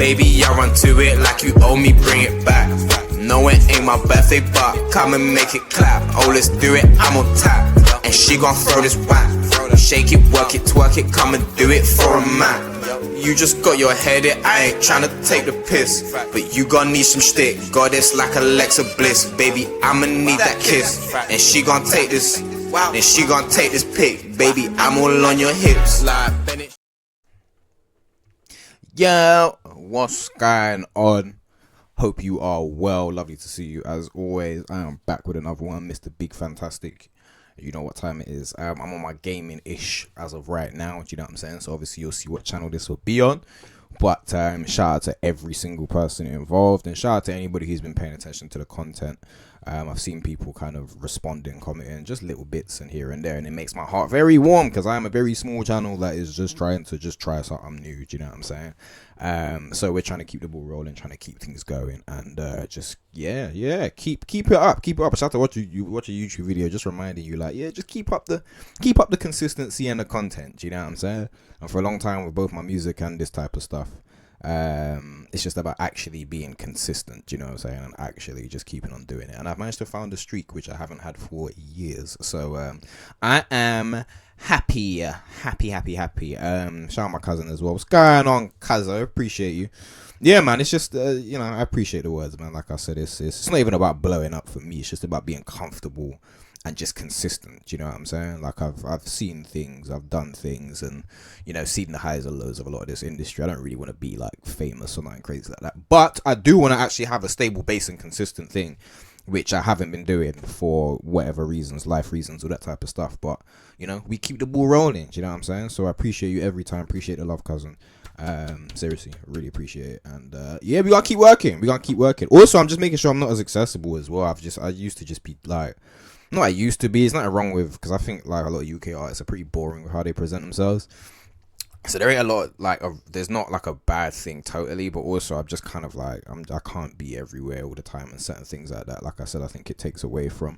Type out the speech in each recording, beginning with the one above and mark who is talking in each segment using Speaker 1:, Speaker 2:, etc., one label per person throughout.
Speaker 1: Baby, I run to it like you owe me, bring it back. No, it ain't my birthday, but come and make it clap. Oh, let's do it, I'm on tap. And she gon' throw this whack. Shake it, work it, twerk it, come and do it for a man. You just got your head in, I ain't tryna take the piss, but you gon' need some shtick. Goddess like Alexa Bliss, baby, I'ma need that kiss. And she gon' take this, and she gon' take this pic, baby, I'm all on your hips.
Speaker 2: Yo, what's going on? Hope you are well. Lovely to see you as always. I am back with another one, Mr. Big Fantastic. You know what time it is. I'm on my gaming-ish as of right now. Do you know what I'm saying? So obviously you'll see what channel this will be on. But shout out to every single person involved, and shout out to anybody who's been paying attention to the content. I've seen people kind of responding, commenting, just little bits and here and there, and it makes my heart very warm because I am a very small channel that is just trying to try something new. Do you know what I'm saying? So we're trying to keep the ball rolling, trying to keep things going, and keep it up. I shout out to watch a YouTube video, just reminding you, like, just keep up the consistency and the content. Do you know what I'm saying? And for a long time with both my music and this type of stuff, it's just about actually being consistent, do you know what I'm saying, and actually just keeping on doing it. And I've managed to find a streak which I haven't had for years, so I am happy. Shout out my cousin as well. What's going on, cousin? Appreciate you. Yeah, man, it's just I appreciate the words, man. Like I said, it's not even about blowing up for me. It's just about being comfortable and just consistent. Do you know what I'm saying? Like I've seen things, I've done things, and seen the highs and lows of a lot of this industry. I don't really want to be like famous or nothing crazy like that, but I do want to actually have a stable base and consistent thing, which I haven't been doing for whatever reasons, life reasons, all that type of stuff. But we keep the ball rolling. Do you know what I'm saying? So I appreciate you every time. Appreciate the love, cousin. Seriously, really appreciate it. And we gotta keep working. Also, I'm just making sure I'm not as accessible as well. I used to just be like, not I used to be, it's nothing wrong with, because I think like a lot of UK artists are pretty boring with how they present themselves. So there ain't a lot there's not like a bad thing totally, but also I'm just kind of like, I can't be everywhere all the time and certain things like that. Like I said, I think it takes away from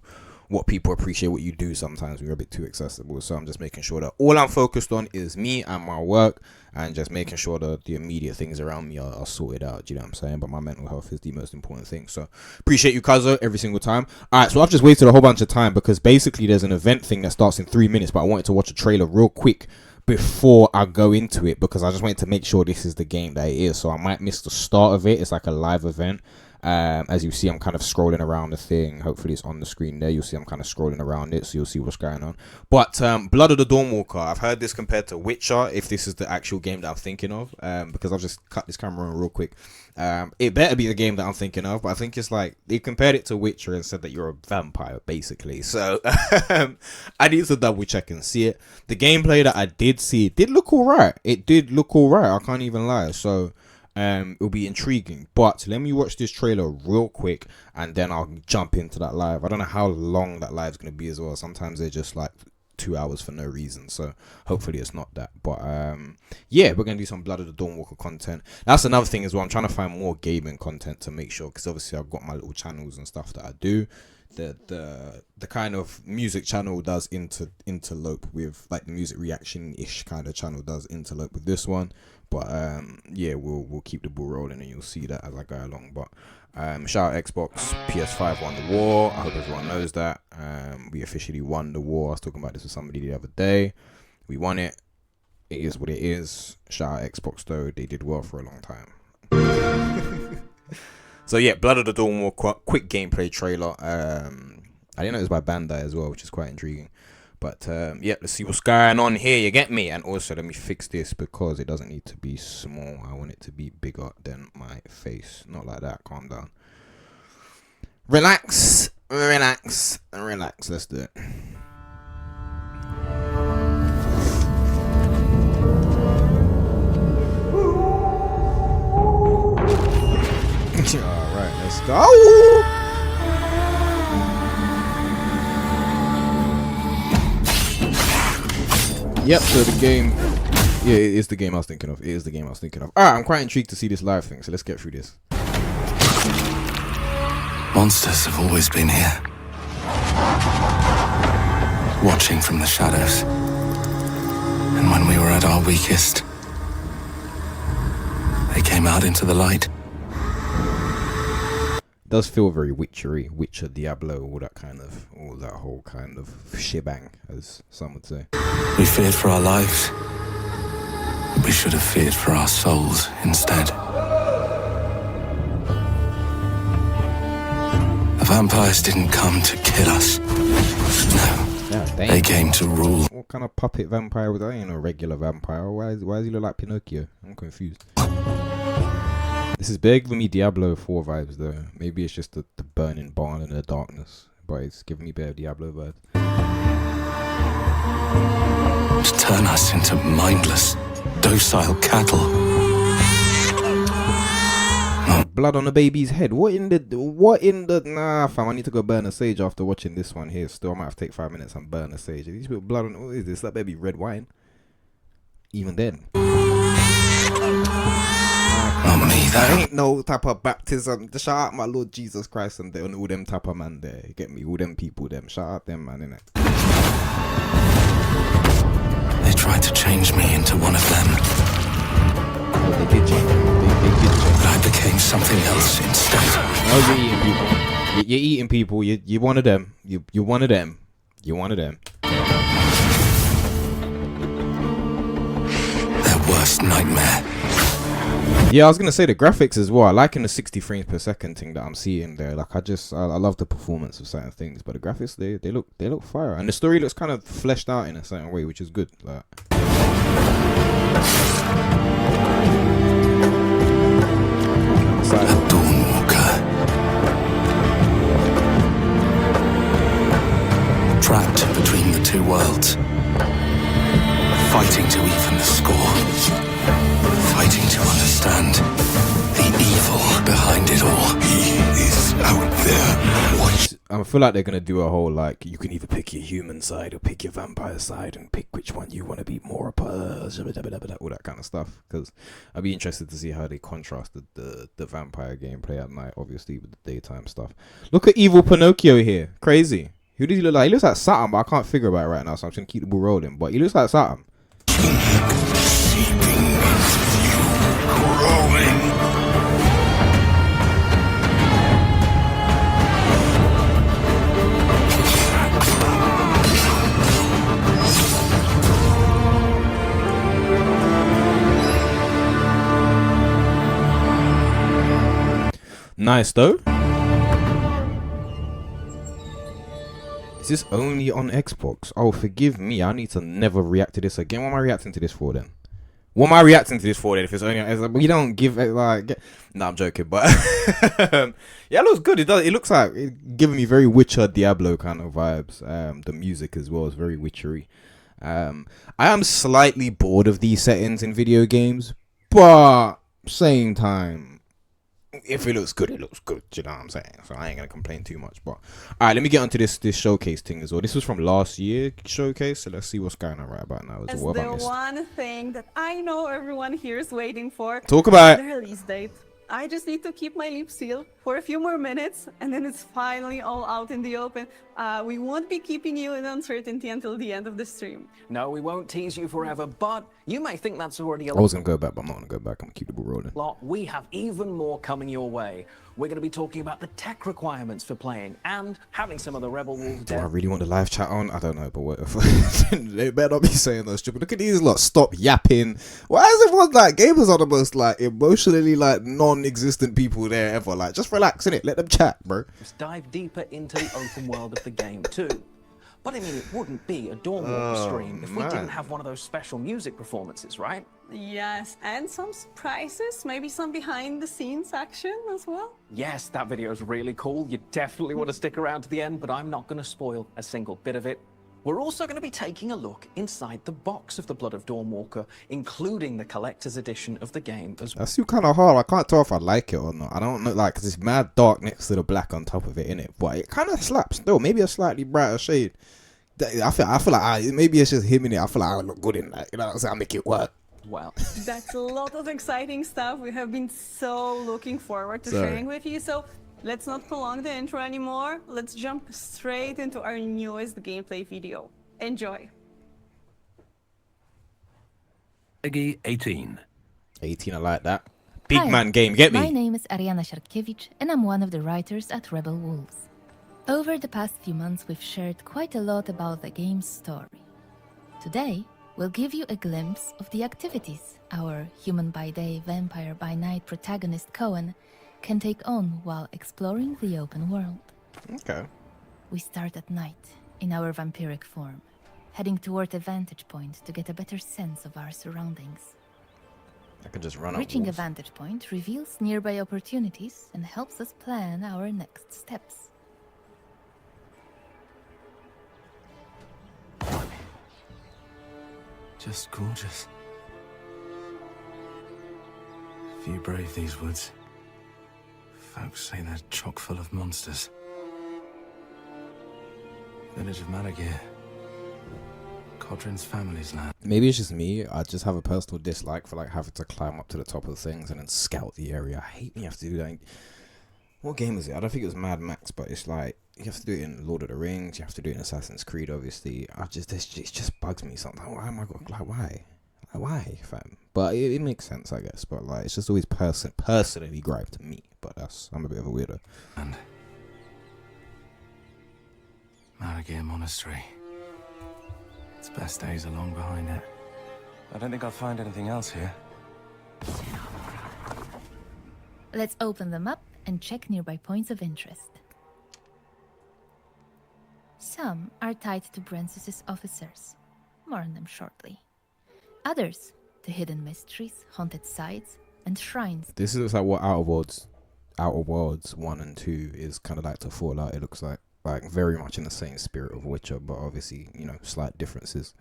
Speaker 2: what people appreciate what you do sometimes when you're a bit too accessible. So I'm just making sure that all I'm focused on is me and my work, and just making sure that the immediate things around me are sorted out. Do you know what I'm saying? But my mental health is the most important thing. So appreciate you, Kazo, every single time. Alright, so I've just wasted a whole bunch of time because basically there's an event thing that starts in 3 minutes, but I wanted to watch a trailer real quick before I go into it because I just wanted to make sure this is the game that it is. So I might miss the start of it. It's like a live event. As you see, I'm kind of scrolling around the thing. Hopefully it's on the screen there. You'll see I'm kind of scrolling around it, so you'll see what's going on. But Blood of the Dawnwalker, I've heard this compared to Witcher, if this is the actual game that I'm thinking of, because I've just cut this camera on real quick. It better be the game that I'm thinking of, but I think it's like they compared it to Witcher and said that you're a vampire basically. So I need to double check and see it. The gameplay that I did see did look alright. I can't even lie. So it'll be intriguing, but let me watch this trailer real quick and then I'll jump into that live. I don't know how long that live's going to be as well. Sometimes they're just like 2 hours for no reason, so hopefully it's not that. But we're going to do some Blood of the Dawnwalker content. That's another thing as well. I'm trying to find more gaming content to make sure, because obviously I've got my little channels and stuff that I do. The kind of music channel does interlope with, like, the music reaction-ish kind of channel does interlope with this one. But we'll keep the ball rolling and you'll see that as I go along. But shout out Xbox, PS5 won the war. I hope everyone knows that. We officially won the war. I was talking about this with somebody the other day. We won it. It is what it is. Shout out Xbox though. They did well for a long time. So yeah, Blood of the Dawnwalker, quick gameplay trailer. I didn't know it was by Bandai as well, which is quite intriguing. But let's see what's going on here, you get me? And also let me fix this because it doesn't need to be small. I want it to be bigger than my face. Not like that, calm down. Relax. Let's do it. Alright, let's go. Yep, so the game, it is the game I was thinking of. Alright, I'm quite intrigued to see this live thing, so let's get through this.
Speaker 3: Monsters have always been here, watching from the shadows. And when we were at our weakest, they came came out into the light.
Speaker 2: Does feel very witchery, Witcher, Diablo, all that whole kind of shebang, as some would say.
Speaker 3: We feared for our lives. We should have feared for our souls instead. The vampires didn't come to kill us. No.
Speaker 2: Yeah,
Speaker 3: They came to rule.
Speaker 2: What kind of puppet vampire was that? Ain't a regular vampire. Why does he look like Pinocchio? I'm confused. This is big for me Diablo 4 vibes though. Maybe it's just the burning barn and the darkness, but it's giving me better Diablo vibes.
Speaker 3: To turn us into mindless, docile cattle.
Speaker 2: Blood on the baby's head. What in the nah fam, I need to go burn a sage after watching this one here. Still I might have to take 5 minutes and burn a sage. These people blood on, what is this? That baby red wine. Even then. That ain't no type of baptism. Shout out my Lord Jesus Christ and all them type of man there. Get me? All them people them. Shout out them man, innit?
Speaker 3: They tried to change me into one of them.
Speaker 2: Oh, they did change. They did change.
Speaker 3: But I became something else instead.
Speaker 2: No, you're eating people. You're eating people. You're one of them. You're one of them. You're one of them.
Speaker 3: Their worst nightmare.
Speaker 2: Yeah, I was gonna say the graphics as well. I like in the 60 frames per second thing that I'm seeing there. Like I love the performance of certain things, but the graphics they look fire, and the story looks kind of fleshed out in a certain way, which is good. Like.
Speaker 3: A Dawnwalker. Trapped between the two worlds. Fighting to even the score. Fighting to understand the evil behind it all. He is out there.
Speaker 2: I feel like they're gonna do a whole like you can either pick your human side or pick your vampire side and pick which one you want to be more all that kind of stuff. Because I'd be interested to see how they contrast the vampire gameplay at night, obviously with the daytime stuff. Look at evil Pinocchio here, crazy. Who does he look like? He looks like Saturn, but I can't figure it out right now, so I'm just gonna keep the ball rolling. But he looks like Saturn. Nice though. Is this only on Xbox? Oh, forgive me. I need to never react to this again. What am I reacting to this for then? What am I reacting to this for then? If it's only on Xbox, we don't give it like. No, I'm joking, but yeah, it looks good. It does. It looks like it giving me very Witcher Diablo kind of vibes. The music as well is very witchery. I am slightly bored of these settings in video games, but same time. If it looks good, it looks good. You know what I'm saying? So I ain't gonna complain too much. But all right, let me get onto this showcase thing as well. This was from last year showcase, so let's see what's going on right about now.
Speaker 4: It's the one thing that I know everyone here is waiting for.
Speaker 2: Talk about
Speaker 4: the release date. I just need to keep my lips sealed for a few more minutes, and then it's finally all out in the open. We won't be keeping you in uncertainty until the end of the stream.
Speaker 5: No, we won't tease you forever, but you may think that's already a
Speaker 2: I was gonna go back, but I'm not gonna go back. I'm gonna keep the ball rolling.
Speaker 5: lot. We have even more coming your way. We're going to be talking about the tech requirements for playing and having some of the Rebel Wolves.
Speaker 2: Do I really want the live chat on? I don't know, but what they better not be saying those stupid. Look at these lot. Stop yapping. Why is everyone like gamers are the most like emotionally like non-existent people there ever? Like just relax in it. Let them chat, bro.
Speaker 5: Let's dive deeper into the open world of the game too. But I mean, it wouldn't be a Dawnwalker stream if we didn't have one of those special music performances, right?
Speaker 4: Yes, and some surprises, maybe some behind-the-scenes action as well.
Speaker 5: Yes, that video is really cool. You definitely want to stick around to the end, but I'm not going to spoil a single bit of it. We're also going to be taking a look inside the box of the Blood of Dawnwalker, including the collector's edition of the game as well.
Speaker 2: That's still kind of hard. I can't tell if I like it or not. I don't know, like, because it's mad dark next to the black on top of it, innit? But it kind of slaps still. Maybe a slightly brighter shade. I feel like maybe it's just him in it. I feel like I look good in that. You know what I'm saying? I make it work.
Speaker 5: Well,
Speaker 4: that's a lot of exciting stuff. We have been so looking forward to sharing with you. So let's not prolong the intro anymore. Let's jump straight into our newest gameplay video. Enjoy.
Speaker 6: Peggy 18.
Speaker 2: 18, I like that. big
Speaker 6: Hi,
Speaker 2: man game. Get
Speaker 6: my
Speaker 2: me?
Speaker 6: name is Ariana Sharkiewicz, and I'm one of the writers at Rebel Wolves. Over the past few months, we've shared quite a lot about the game's story. Today, we'll give you a glimpse of the activities our human by day, vampire by night protagonist Cohen can take on while exploring the open world.
Speaker 2: Okay.
Speaker 6: We start at night, in our vampiric form, heading toward a vantage point to get a better sense of our surroundings.
Speaker 2: I can just run up
Speaker 6: Reaching a
Speaker 2: walls.
Speaker 6: vantage point reveals nearby opportunities and helps us plan our next steps.
Speaker 3: Just gorgeous. If you brave these woods, folks say they're chock full of monsters. Village of Malagir. Codrin's family's land.
Speaker 2: Maybe it's just me. I just have a personal dislike for like having to climb up to the top of things and then scout the area. I hate when you have to do that. What game is it? I don't think it was Mad Max, but it's like you have to do it in Lord of the Rings. You have to do it in Assassin's Creed, obviously. It just bugs me sometimes. Why am I why, fam? But it makes sense, I guess. But like, it's just always personally gripe to me. But I'm a bit of a weirdo.
Speaker 3: And Malagir Monastery. Its best days are long behind it. I don't think I'll find anything else here.
Speaker 6: Let's open them up and check nearby points of interest. Some are tied to Brensis's officers. More on them shortly. Others to hidden mysteries, haunted sites, and shrines.
Speaker 2: This is like what Outer Worlds 1 and 2 is kind of like to Fallout. It looks like very much in the same spirit of Witcher, but obviously, slight differences.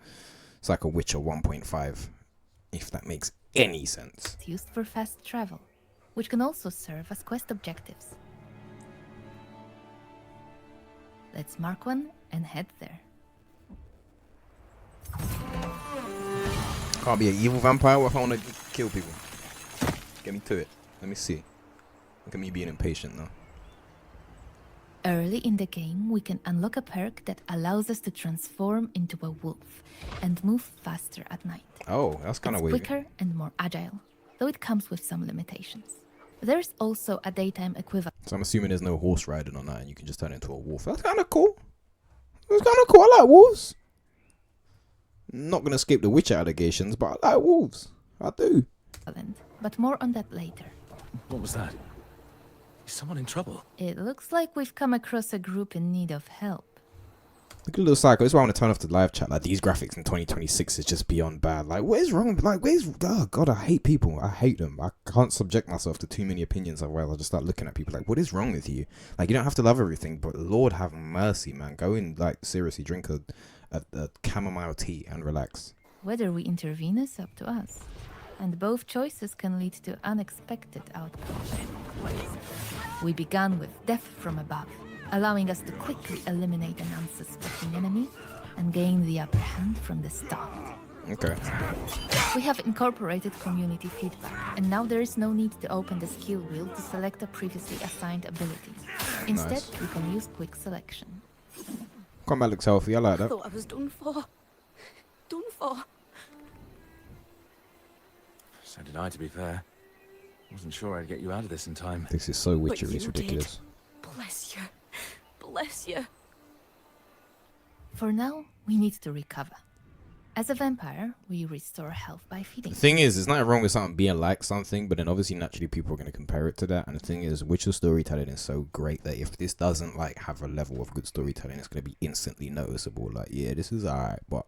Speaker 2: It's like a Witcher 1.5, if that makes any sense.
Speaker 6: It's used for fast travel, which can also serve as quest objectives. Let's mark one and head there.
Speaker 2: Can't be an evil vampire. What if I want to kill people? Get me to it. Let me see. Look at me being impatient now.
Speaker 6: Early in the game, we can unlock a perk that allows us to transform into a wolf and move faster at night.
Speaker 2: Oh, that's kind of
Speaker 6: It's
Speaker 2: weird.
Speaker 6: quicker and more agile, though it comes with some limitations. There's also a daytime equivalent.
Speaker 2: So I'm assuming there's no horse riding on that and you can just turn into a wolf. That's kind of cool. That's kind of cool. I like wolves. Not going to escape the Witcher allegations, but I like wolves. I do.
Speaker 6: But more on that later.
Speaker 3: What was that? Is someone in trouble?
Speaker 6: It looks like we've come across a group in need of help.
Speaker 2: Look at a little psycho. This is why I want to turn off the live chat. Like, these graphics in 2026 is just beyond bad. Like, what is wrong? Like, oh God, I hate people. I hate them. I can't subject myself to too many opinions, otherwise I'll just start looking at people like, what is wrong with you? Like, you don't have to love everything, but Lord have mercy, man. Go and, like, seriously drink a chamomile tea and relax.
Speaker 6: Whether we intervene is up to us. And both choices can lead to unexpected outcomes. We began with death from above, allowing us to quickly eliminate an unsuspecting enemy and gain the upper hand from the start.
Speaker 2: Okay.
Speaker 6: We have incorporated community feedback, and now there is no need to open the skill wheel to select a previously assigned ability. Instead,
Speaker 2: Nice.
Speaker 6: we can use quick selection.
Speaker 2: Combat looks healthy. I like
Speaker 7: I
Speaker 2: that.
Speaker 7: thought I was done for. Done for.
Speaker 3: So did I, to be fair. Wasn't sure I'd get you out of this in time.
Speaker 2: This is so Witcher.
Speaker 7: you
Speaker 2: It's
Speaker 7: did.
Speaker 2: ridiculous.
Speaker 7: Bless you. Bless you.
Speaker 6: For now, we need to recover. As a vampire, we restore health by feeding.
Speaker 2: The thing is, there's nothing wrong with something being like something, but then obviously naturally people are going to compare it to that. And the thing is, Witcher storytelling is so great that if this doesn't like have a level of good storytelling, it's going to be instantly noticeable. Like, yeah, this is alright, but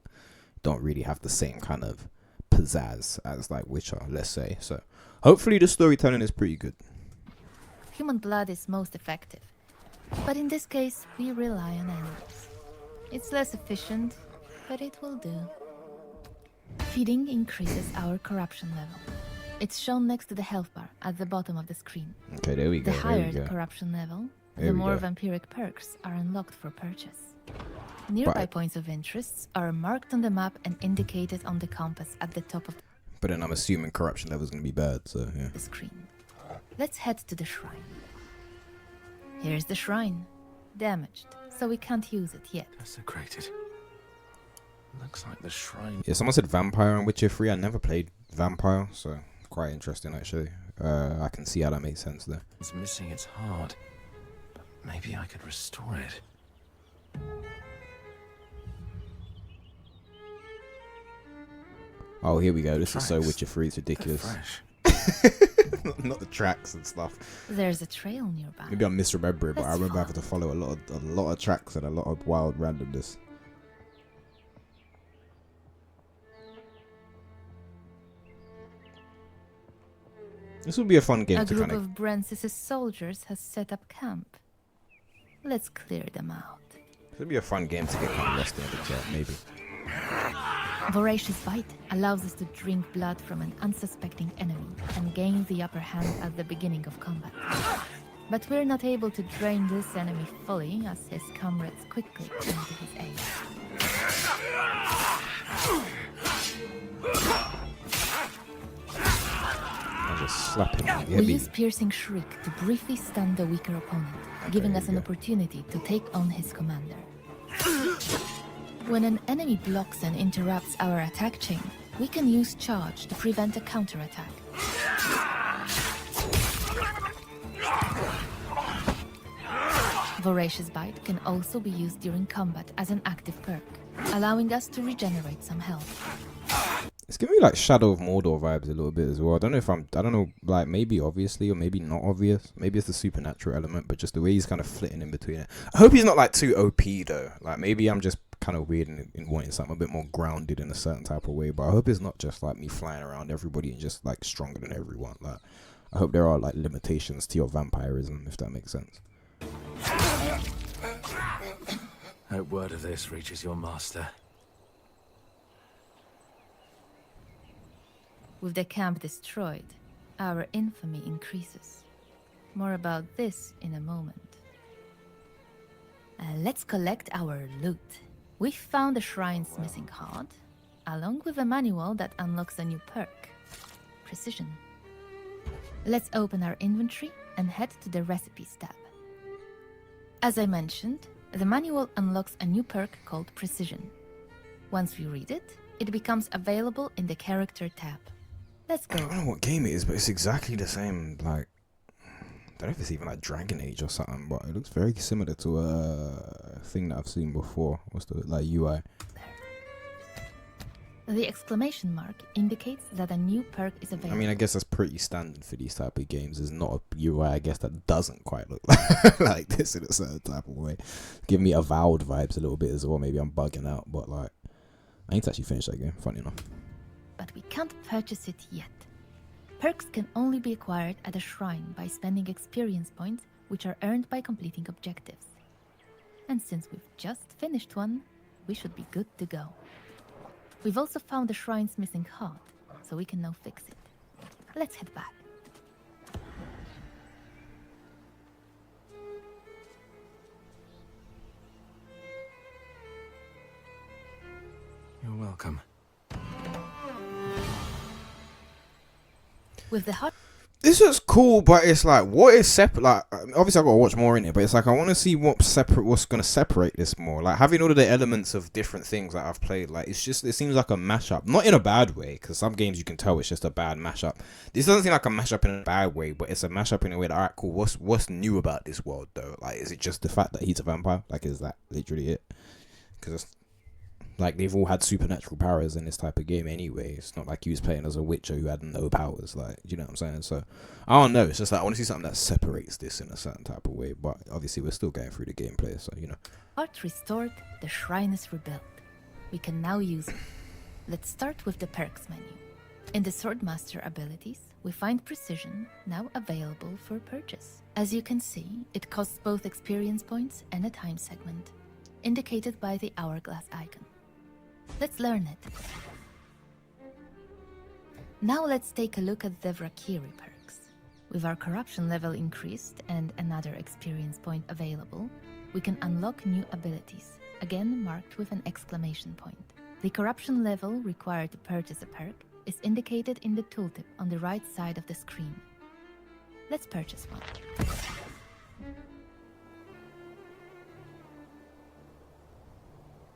Speaker 2: don't really have the same kind of pizzazz as like Witcher, let's say. So hopefully the storytelling is pretty good.
Speaker 6: Human blood is most effective, but in this case, we rely on animals. It's less efficient, but it will do. Feeding increases our corruption level. It's shown next to the health bar at the bottom of the screen.
Speaker 2: Okay, there we go.
Speaker 6: The higher
Speaker 2: There we
Speaker 6: the
Speaker 2: go.
Speaker 6: corruption level,
Speaker 2: There
Speaker 6: the
Speaker 2: we
Speaker 6: more
Speaker 2: go.
Speaker 6: vampiric perks are unlocked for purchase. Nearby
Speaker 2: Right.
Speaker 6: points of interest are marked on the map and indicated on the compass at the top of
Speaker 2: But then I'm assuming corruption level is going to be bad, so yeah.
Speaker 6: the screen. Let's head to the shrine. Here's the shrine. Damaged, so we can't use it yet.
Speaker 3: Desecrated. Looks like the shrine.
Speaker 2: Yeah, someone said Vampire on Witcher 3. I never played Vampire, so quite interesting actually. I can see how that makes sense there.
Speaker 3: It's missing its heart, but maybe I could restore it.
Speaker 2: Oh, here we go. This is so
Speaker 3: Tracks.
Speaker 2: Witcher 3. It's ridiculous.
Speaker 3: They're fresh.
Speaker 2: Not the tracks and stuff.
Speaker 6: There's a trail nearby.
Speaker 2: Maybe I'm misremembering, but I
Speaker 6: Let's
Speaker 2: remember having to follow a lot of tracks and a lot of wild randomness. This would be a fun game
Speaker 6: A
Speaker 2: to
Speaker 6: group
Speaker 2: kind of.
Speaker 6: of Brancis' soldiers has set up camp. Let's clear them out.
Speaker 2: This would be a fun game to get kind of lost in the chat, maybe.
Speaker 6: Voracious Bite allows us to drink blood from an unsuspecting enemy and gain the upper hand at the beginning of combat. But we're not able to drain this enemy fully as his comrades quickly come to his aid.
Speaker 2: I'll just slap him. Yeah,
Speaker 6: We use Piercing Shriek to briefly stun the weaker opponent, giving us an opportunity to take on his commander. When an enemy blocks and interrupts our attack chain, we can use Charge to prevent a counterattack. Voracious Bite can also be used during combat as an active perk, allowing us to regenerate some health.
Speaker 2: It's giving me like Shadow of Mordor vibes a little bit as well. I don't know, like maybe obviously or maybe not obvious. Maybe it's the supernatural element, but just the way he's kind of flitting in between it. I hope he's not like too OP though. Like maybe I'm just kind of weird in wanting something a bit more grounded in a certain type of way. But I hope it's not just like me flying around everybody and just like stronger than everyone. Like I hope there are like limitations to your vampirism, if that makes sense.
Speaker 3: Hope word of this reaches your master.
Speaker 6: With the camp destroyed, our infamy increases. More about this in a moment. Let's collect our loot. We found the shrine's missing heart, along with a manual that unlocks a new perk, Precision. Let's open our inventory and head to the Recipes tab. As I mentioned, the manual unlocks a new perk called Precision. Once we read it, it becomes available in the Character tab. Let's go.
Speaker 2: I don't know what game it is, but it's exactly the same. Like, I don't know if it's even like Dragon Age or something, but it looks very similar to a thing that I've seen before. What's the like UI?
Speaker 6: The exclamation mark indicates that a new perk is available.
Speaker 2: I mean, I guess that's pretty standard for these type of games. There's not a UI, I guess, that doesn't quite look like this in a certain type of way. Give me Avowed vibes a little bit as well. Maybe I'm bugging out, but like, I need to actually finish that game. Funny enough.
Speaker 6: But we can't purchase it yet. Perks can only be acquired at a shrine by spending experience points, which are earned by completing objectives. And since we've just finished one, we should be good to go. We've also found the shrine's missing heart, so we can now fix it. Let's head back.
Speaker 3: You're welcome.
Speaker 6: With the heart,
Speaker 2: This is cool, but it's like, what is separate? Like, obviously, I gotta watch more in it, but it's like I want to see what's gonna separate this more. Like having all of the elements of different things that I've played. Like it seems like a mashup, not in a bad way, because some games you can tell it's just a bad mashup. This doesn't seem like a mashup in a bad way, but it's a mashup in a way that, alright, cool. What's new about this world though? Like, is it just the fact that he's a vampire? Like, is that literally it? Because like they've all had supernatural powers in this type of game anyway. It's not like he was playing as a witcher who had no powers. Like, you know what I'm saying? So I don't know. It's just like I want to see something that separates this in a certain type of way. But obviously we're still going through the gameplay, so you know.
Speaker 6: heart restored, the shrine is rebuilt. We can now use it. Let's start with the perks menu. In the Swordmaster abilities, we find Precision, now available for purchase. As you can see, it costs both experience points and a time segment, indicated by the hourglass icon. Let's learn it. Now let's take a look at the Vrakiri perks. With our corruption level increased and another experience point available, we can unlock new abilities, again marked with an exclamation point. The corruption level required to purchase a perk is indicated in the tooltip on the right side of the screen. Let's purchase one.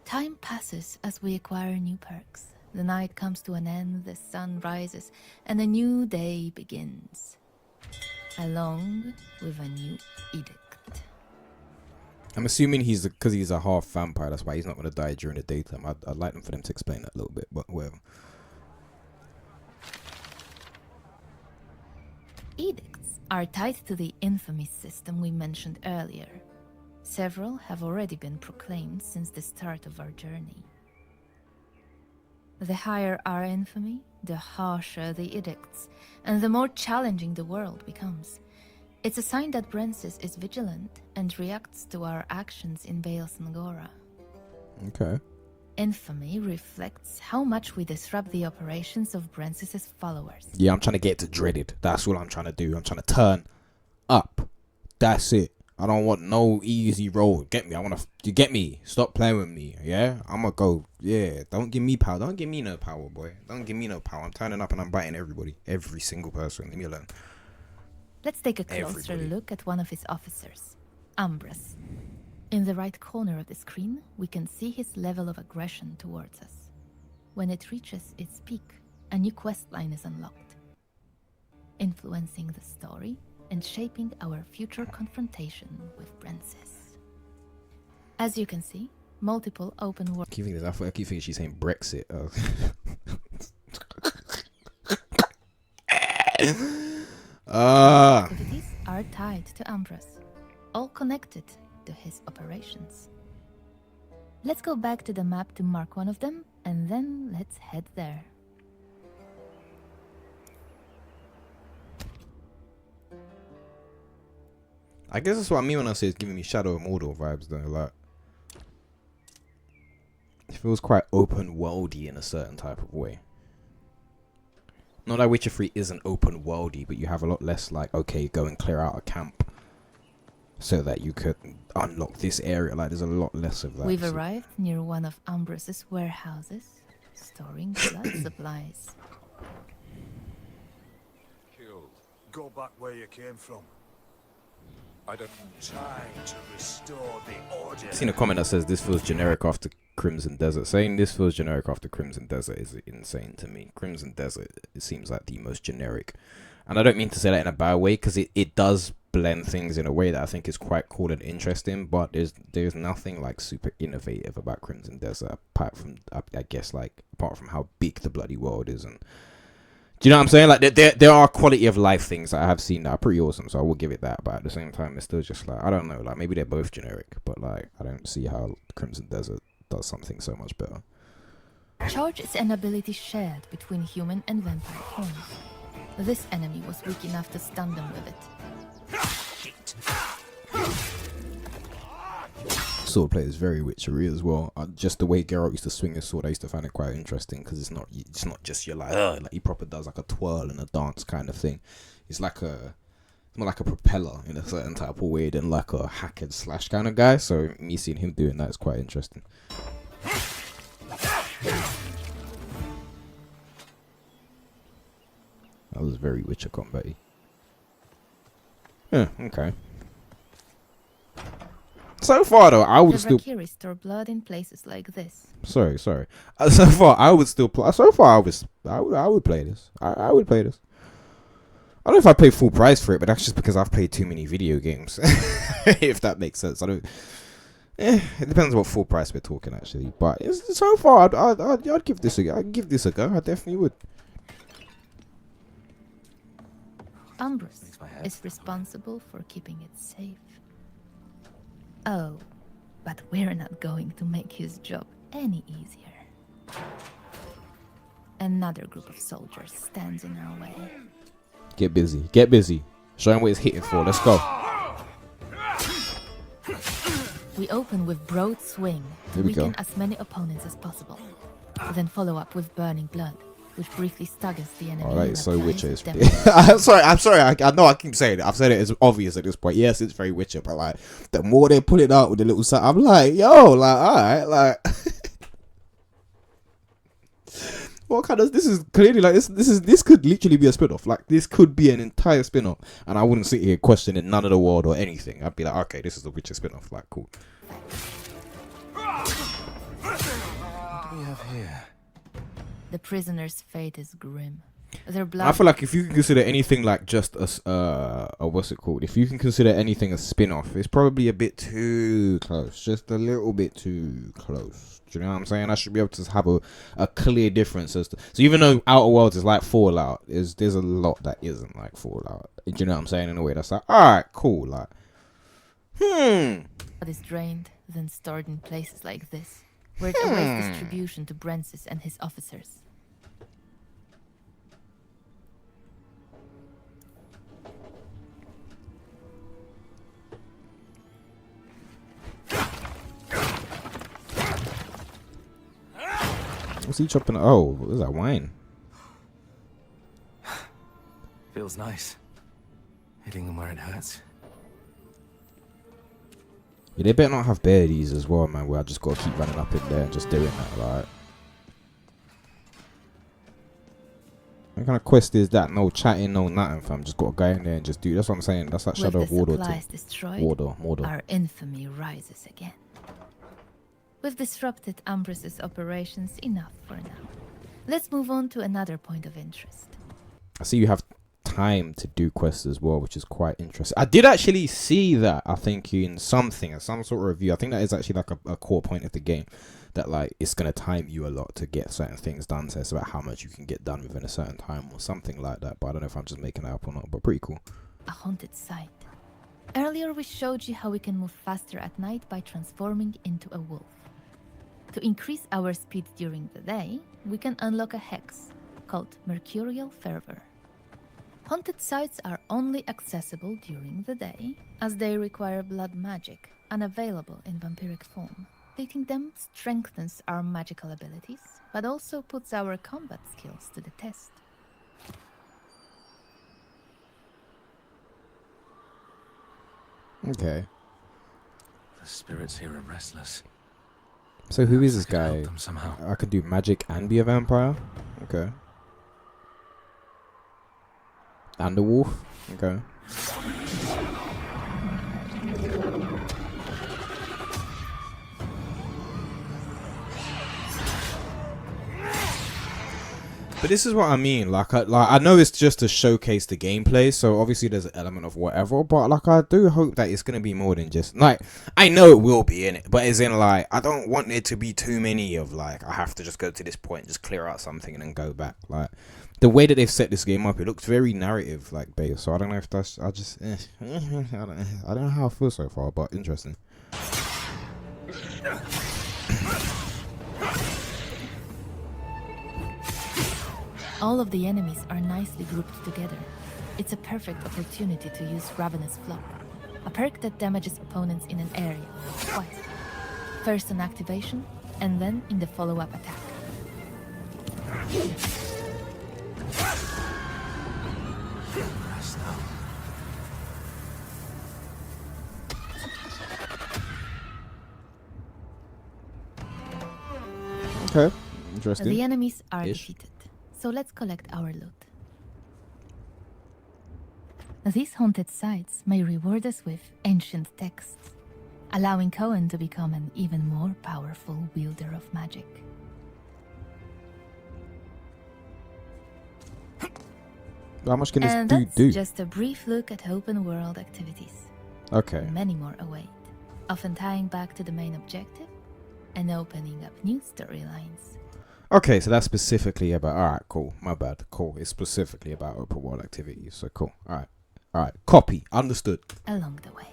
Speaker 6: Time passes as we acquire new perks. The night comes to an end, the sun rises, and a new day begins. along with a new edict.
Speaker 2: I'm assuming because he's a half vampire, that's why he's not going to die during the daytime. I'd like them for them to explain that a little bit, but whatever.
Speaker 6: Edicts are tied to the infamy system we mentioned earlier. Several have already been proclaimed since the start of our journey. The higher our infamy, the harsher the edicts, and the more challenging the world becomes. It's a sign that Brensis is vigilant and reacts to our actions in Vale Sangora.
Speaker 2: Okay.
Speaker 6: Infamy reflects how much we disrupt the operations of Brensis' followers.
Speaker 2: Yeah, I'm trying to get to dreaded. That's what I'm trying to do. I'm trying to turn up. That's it. I don't want no easy roll. Get me. You get me. Stop playing with me. Yeah? I'm gonna go. Yeah. Don't give me power. Don't give me no power, boy. Don't give me no power. I'm turning up and I'm biting everybody. Every single person. Leave me alone.
Speaker 6: Let's take a closer look at one of his officers, Ambrose. In the right corner of the screen, we can see his level of aggression towards us. When it reaches its peak, a new questline is unlocked, influencing the story and shaping our future confrontation with Brensis. As you can see, multiple open world.
Speaker 2: I keep thinking she's saying Brexit.
Speaker 6: Activities are tied to Ambrose, all connected to his operations. Let's go back to the map to mark one of them, and then let's head there.
Speaker 2: I guess that's what I mean when I say it's giving me Shadow of Mordor vibes, though. Like, it feels quite open worldy in a certain type of way. Not that Witcher 3 isn't open worldy, but you have a lot less like, okay, go and clear out a camp so that you could unlock this area. Like, there's a lot less of that.
Speaker 6: We've arrived near one of Ambrose's warehouses, storing blood supplies.
Speaker 8: Killed. Go back where you came from. I don't try to restore the order.
Speaker 2: I've seen a comment that says this feels generic after Crimson Desert. Saying this feels generic after Crimson Desert is insane to me. Crimson Desert, it seems like the most generic. And I don't mean to say that in a bad way, because it does blend things in a way that I think is quite cool and interesting, but there's nothing like super innovative about Crimson Desert, apart from, I guess, like, apart from how big the bloody world is. And do you know what I'm saying? Like, there are quality of life things that I have seen that are pretty awesome, so I will give it that. But at the same time, it's still just like, I don't know, like, maybe they're both generic, but like, I don't see how Crimson Desert does something so much better.
Speaker 6: Charge is an ability shared between human and vampire forms. This enemy was weak enough to stun them with it.
Speaker 2: Sword play is very witchery as well. Just the way Geralt used to swing his sword, I used to find it quite interesting, because it's not just you're like he proper does like a twirl and a dance kind of thing. It's like more like a propeller in a certain type of way than like a hack and slash kind of guy. So me seeing him doing that is quite interesting. That was very Witcher combat-y. Yeah, okay. So far though, I would
Speaker 6: the
Speaker 2: still
Speaker 6: Valkyries store blood in places like this.
Speaker 2: Sorry. So far, I would still play. So far, I would play this. I would play this. I don't know if I pay full price for it, but that's just because I've played too many video games. If that makes sense. I don't. It depends what full price we're talking actually. But so far, I'd give this a go. I'd give this a go. I definitely would.
Speaker 6: Ambrose is responsible for keeping it safe. Oh, but we're not going to make his job any easier. Another group of soldiers stands in our way.
Speaker 2: Get busy. Get busy. Show him what he's hitting for. Let's go.
Speaker 6: We open with Broad Swing to weaken as many opponents as possible. Then follow up with Burning Blood, which briefly staggers the enemy.
Speaker 2: Alright, so Witcher is... I'm sorry, I know I keep saying it. I've said it, it's obvious at this point. Yes, it's very Witcher, but like, the more they put it out with the little... I'm like, yo, like, alright, like... What kind of... This is clearly like... This could literally be a spin-off. Like, this could be an entire spin-off. And I wouldn't sit here questioning none of the world or anything. I'd be like, okay, this is a Witcher spin-off. Like, cool.
Speaker 3: What do we have here?
Speaker 6: The prisoner's fate is grim. Their blood.
Speaker 2: I feel like if you can consider anything like just a what's it called? If you can consider anything a spin-off, it's probably a bit too close. Just a little bit too close. Do you know what I'm saying? I should be able to have a clear difference as to, so even though Outer Worlds is like Fallout, there's a lot that isn't like Fallout. Do you know what I'm saying? In a way that's like, alright, cool, like
Speaker 6: Blood is drained, then stored in places like this, where it awaits distribution to Brensis and his officers.
Speaker 2: what's he chopping? Oh, what is that, wine?
Speaker 3: Feels nice. Hitting them where it hurts.
Speaker 2: Yeah, they better not have beardies as well, man, where I just gotta keep running up in there and just doing that, like. What kind of quest is that? No chatting, no nothing, fam. Just gotta go in there and just do. That's what I'm saying. That's like Shadow of Mordor. Mordor.
Speaker 6: Our infamy rises again. We've disrupted Ambros's operations enough for now. Let's move on to another point of interest.
Speaker 2: I see you have time to do quests as well, which is quite interesting. I did actually see that, I think, in some sort of review. I think that is actually like a core point of the game, that like it's going to time you a lot to get certain things done. So it's about how much you can get done within a certain time or something like that. But I don't know if I'm just making that up or not, but pretty cool.
Speaker 6: A haunted site. Earlier we showed you how we can move faster at night by transforming into a wolf. To increase our speed during the day, we can unlock a hex called Mercurial Fervor. Haunted sites are only accessible during the day, as they require blood magic, unavailable in vampiric form. Defeating them strengthens our magical abilities, but also puts our combat skills to the test.
Speaker 2: Okay.
Speaker 3: The spirits here are restless.
Speaker 2: So who is this
Speaker 3: I could help
Speaker 2: guy?
Speaker 3: them somehow.
Speaker 2: I could do magic and be a vampire? Okay. And a wolf? Okay. But this is what I mean. Like I know it's just to showcase the gameplay, so obviously there's an element of whatever. But like I do hope that it's gonna be more than just like, I know it will be in it, but as in like I don't want it to be too many of like I have to just go to this point, just clear out something and then go back. Like the way that they've set this game up, it looks very narrative like based. So I don't know if that's I don't know how I feel so far, but interesting.
Speaker 6: All of the enemies are nicely grouped together. It's a perfect opportunity to use Ravenous Flock, a perk that damages opponents in an area twice. First on activation, and then in the follow-up attack.
Speaker 2: Okay, interesting.
Speaker 6: The enemies are defeated, so let's collect our loot. These haunted sites may reward us with ancient texts, allowing Cohen to become an even more powerful wielder of magic.
Speaker 2: How much can
Speaker 6: And
Speaker 2: this
Speaker 6: that's
Speaker 2: dude do?
Speaker 6: just a brief look at open world activities.
Speaker 2: Okay.
Speaker 6: Many more await, often tying back to the main objective and opening up new storylines.
Speaker 2: Okay, so that's specifically about. Alright, cool. My bad. Cool. It's specifically about open world activities. So cool. Alright. Alright. Copy. Understood.
Speaker 6: Along the way.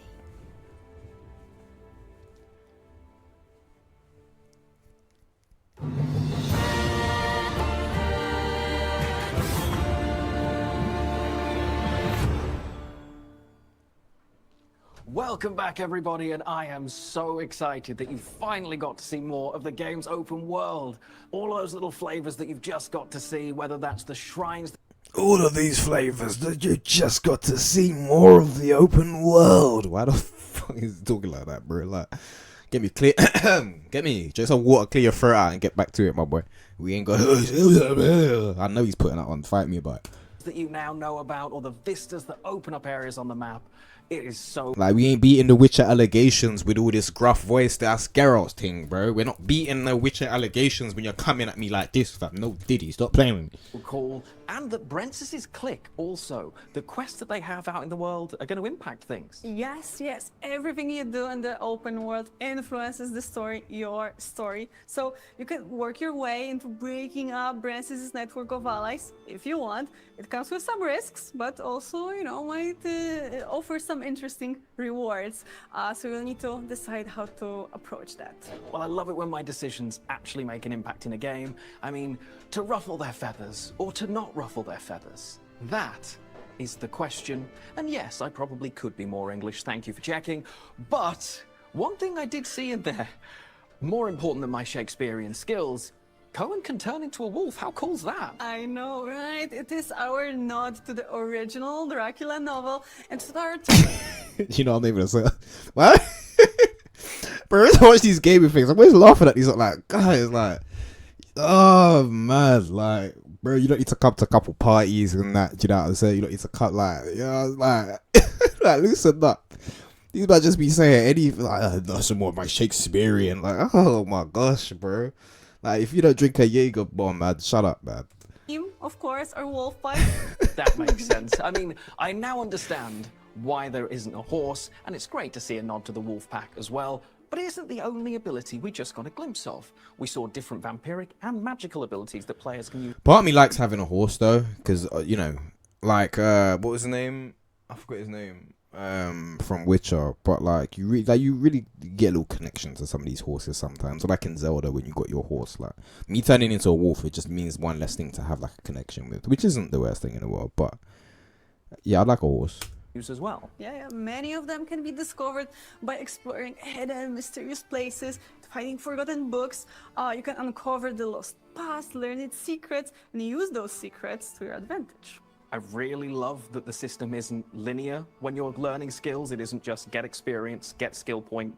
Speaker 5: Welcome back, everybody, and I am so excited that you finally got to see more of the game's open world. All those little flavors that you've just got to see, whether that's the shrines...
Speaker 2: All of these flavors that you just got to see more of the open world. Why the fuck is he talking like that, bro? Like, get me clear. Get me. Just some water, clear your throat out and get back to it, my boy. We ain't got... I know he's putting that on. Fight me about it.
Speaker 5: that you now know about, or the vistas that open up areas on the map. It is so...
Speaker 2: Like, we ain't beating the Witcher allegations with all this gruff voice that's Geralt's thing, bro. We're not beating the Witcher allegations when you're coming at me like this, fam. No Diddy, stop playing with me.
Speaker 5: cool. And that Brent's clique also, the quests that they have out in the world are going to impact things.
Speaker 4: Yes, yes. Everything you do in the open world influences the story, your story. So you can work your way into breaking up Brancis's network of allies if you want. It comes with some risks, but also, you know, might offer some interesting rewards. So you'll need to decide how to approach that.
Speaker 5: Well, I love it when my decisions actually make an impact in a game. I mean, to ruffle their feathers or to not ruffle their feathers. That is the question. And yes, I probably could be more English, thank you for checking. But one thing I did see in there, more important than my Shakespearean skills, Cohen can turn into a wolf. How cool's that?
Speaker 4: I know, right? It is our nod to the original Dracula novel and to our...
Speaker 2: You know, I'm not even gonna say that. What? Bro, I watch these gaming things. I'm always laughing at these, like, guys, like, oh, man, like, bro, you don't need to come to a couple parties and that, do you know what I'm saying? You don't need to cut, like, you know, like, like, loosen up. These might just be saying anything, like, no, some more of my Shakespearean, like, oh my gosh, bro. Like, if you don't drink a Jaeger bomb, man, shut up, man.
Speaker 4: You, of course, are wolf fight.
Speaker 5: That makes sense. I mean, I now understand why there isn't a horse, and it's great to see a nod to the wolf pack as well. But it isn't the only ability we just got a glimpse of. We saw different vampiric and magical abilities that players can use.
Speaker 2: Part of me likes having a horse, though, because, you know, like, what was his name? I forgot his name. From Witcher, but like you really get a little connection to some of these horses sometimes. So like in Zelda, when you got your horse, like me turning into a wolf, it just means one less thing to have like a connection with, which isn't the worst thing in the world. But yeah, I'd like a horse.
Speaker 5: As well.
Speaker 4: Yeah, many of them can be discovered by exploring hidden, mysterious places, finding forgotten books. You can uncover the lost past, learn its secrets, and use those secrets to your advantage.
Speaker 5: I really love that the system isn't linear when you're learning skills. It isn't just get experience, get skill point.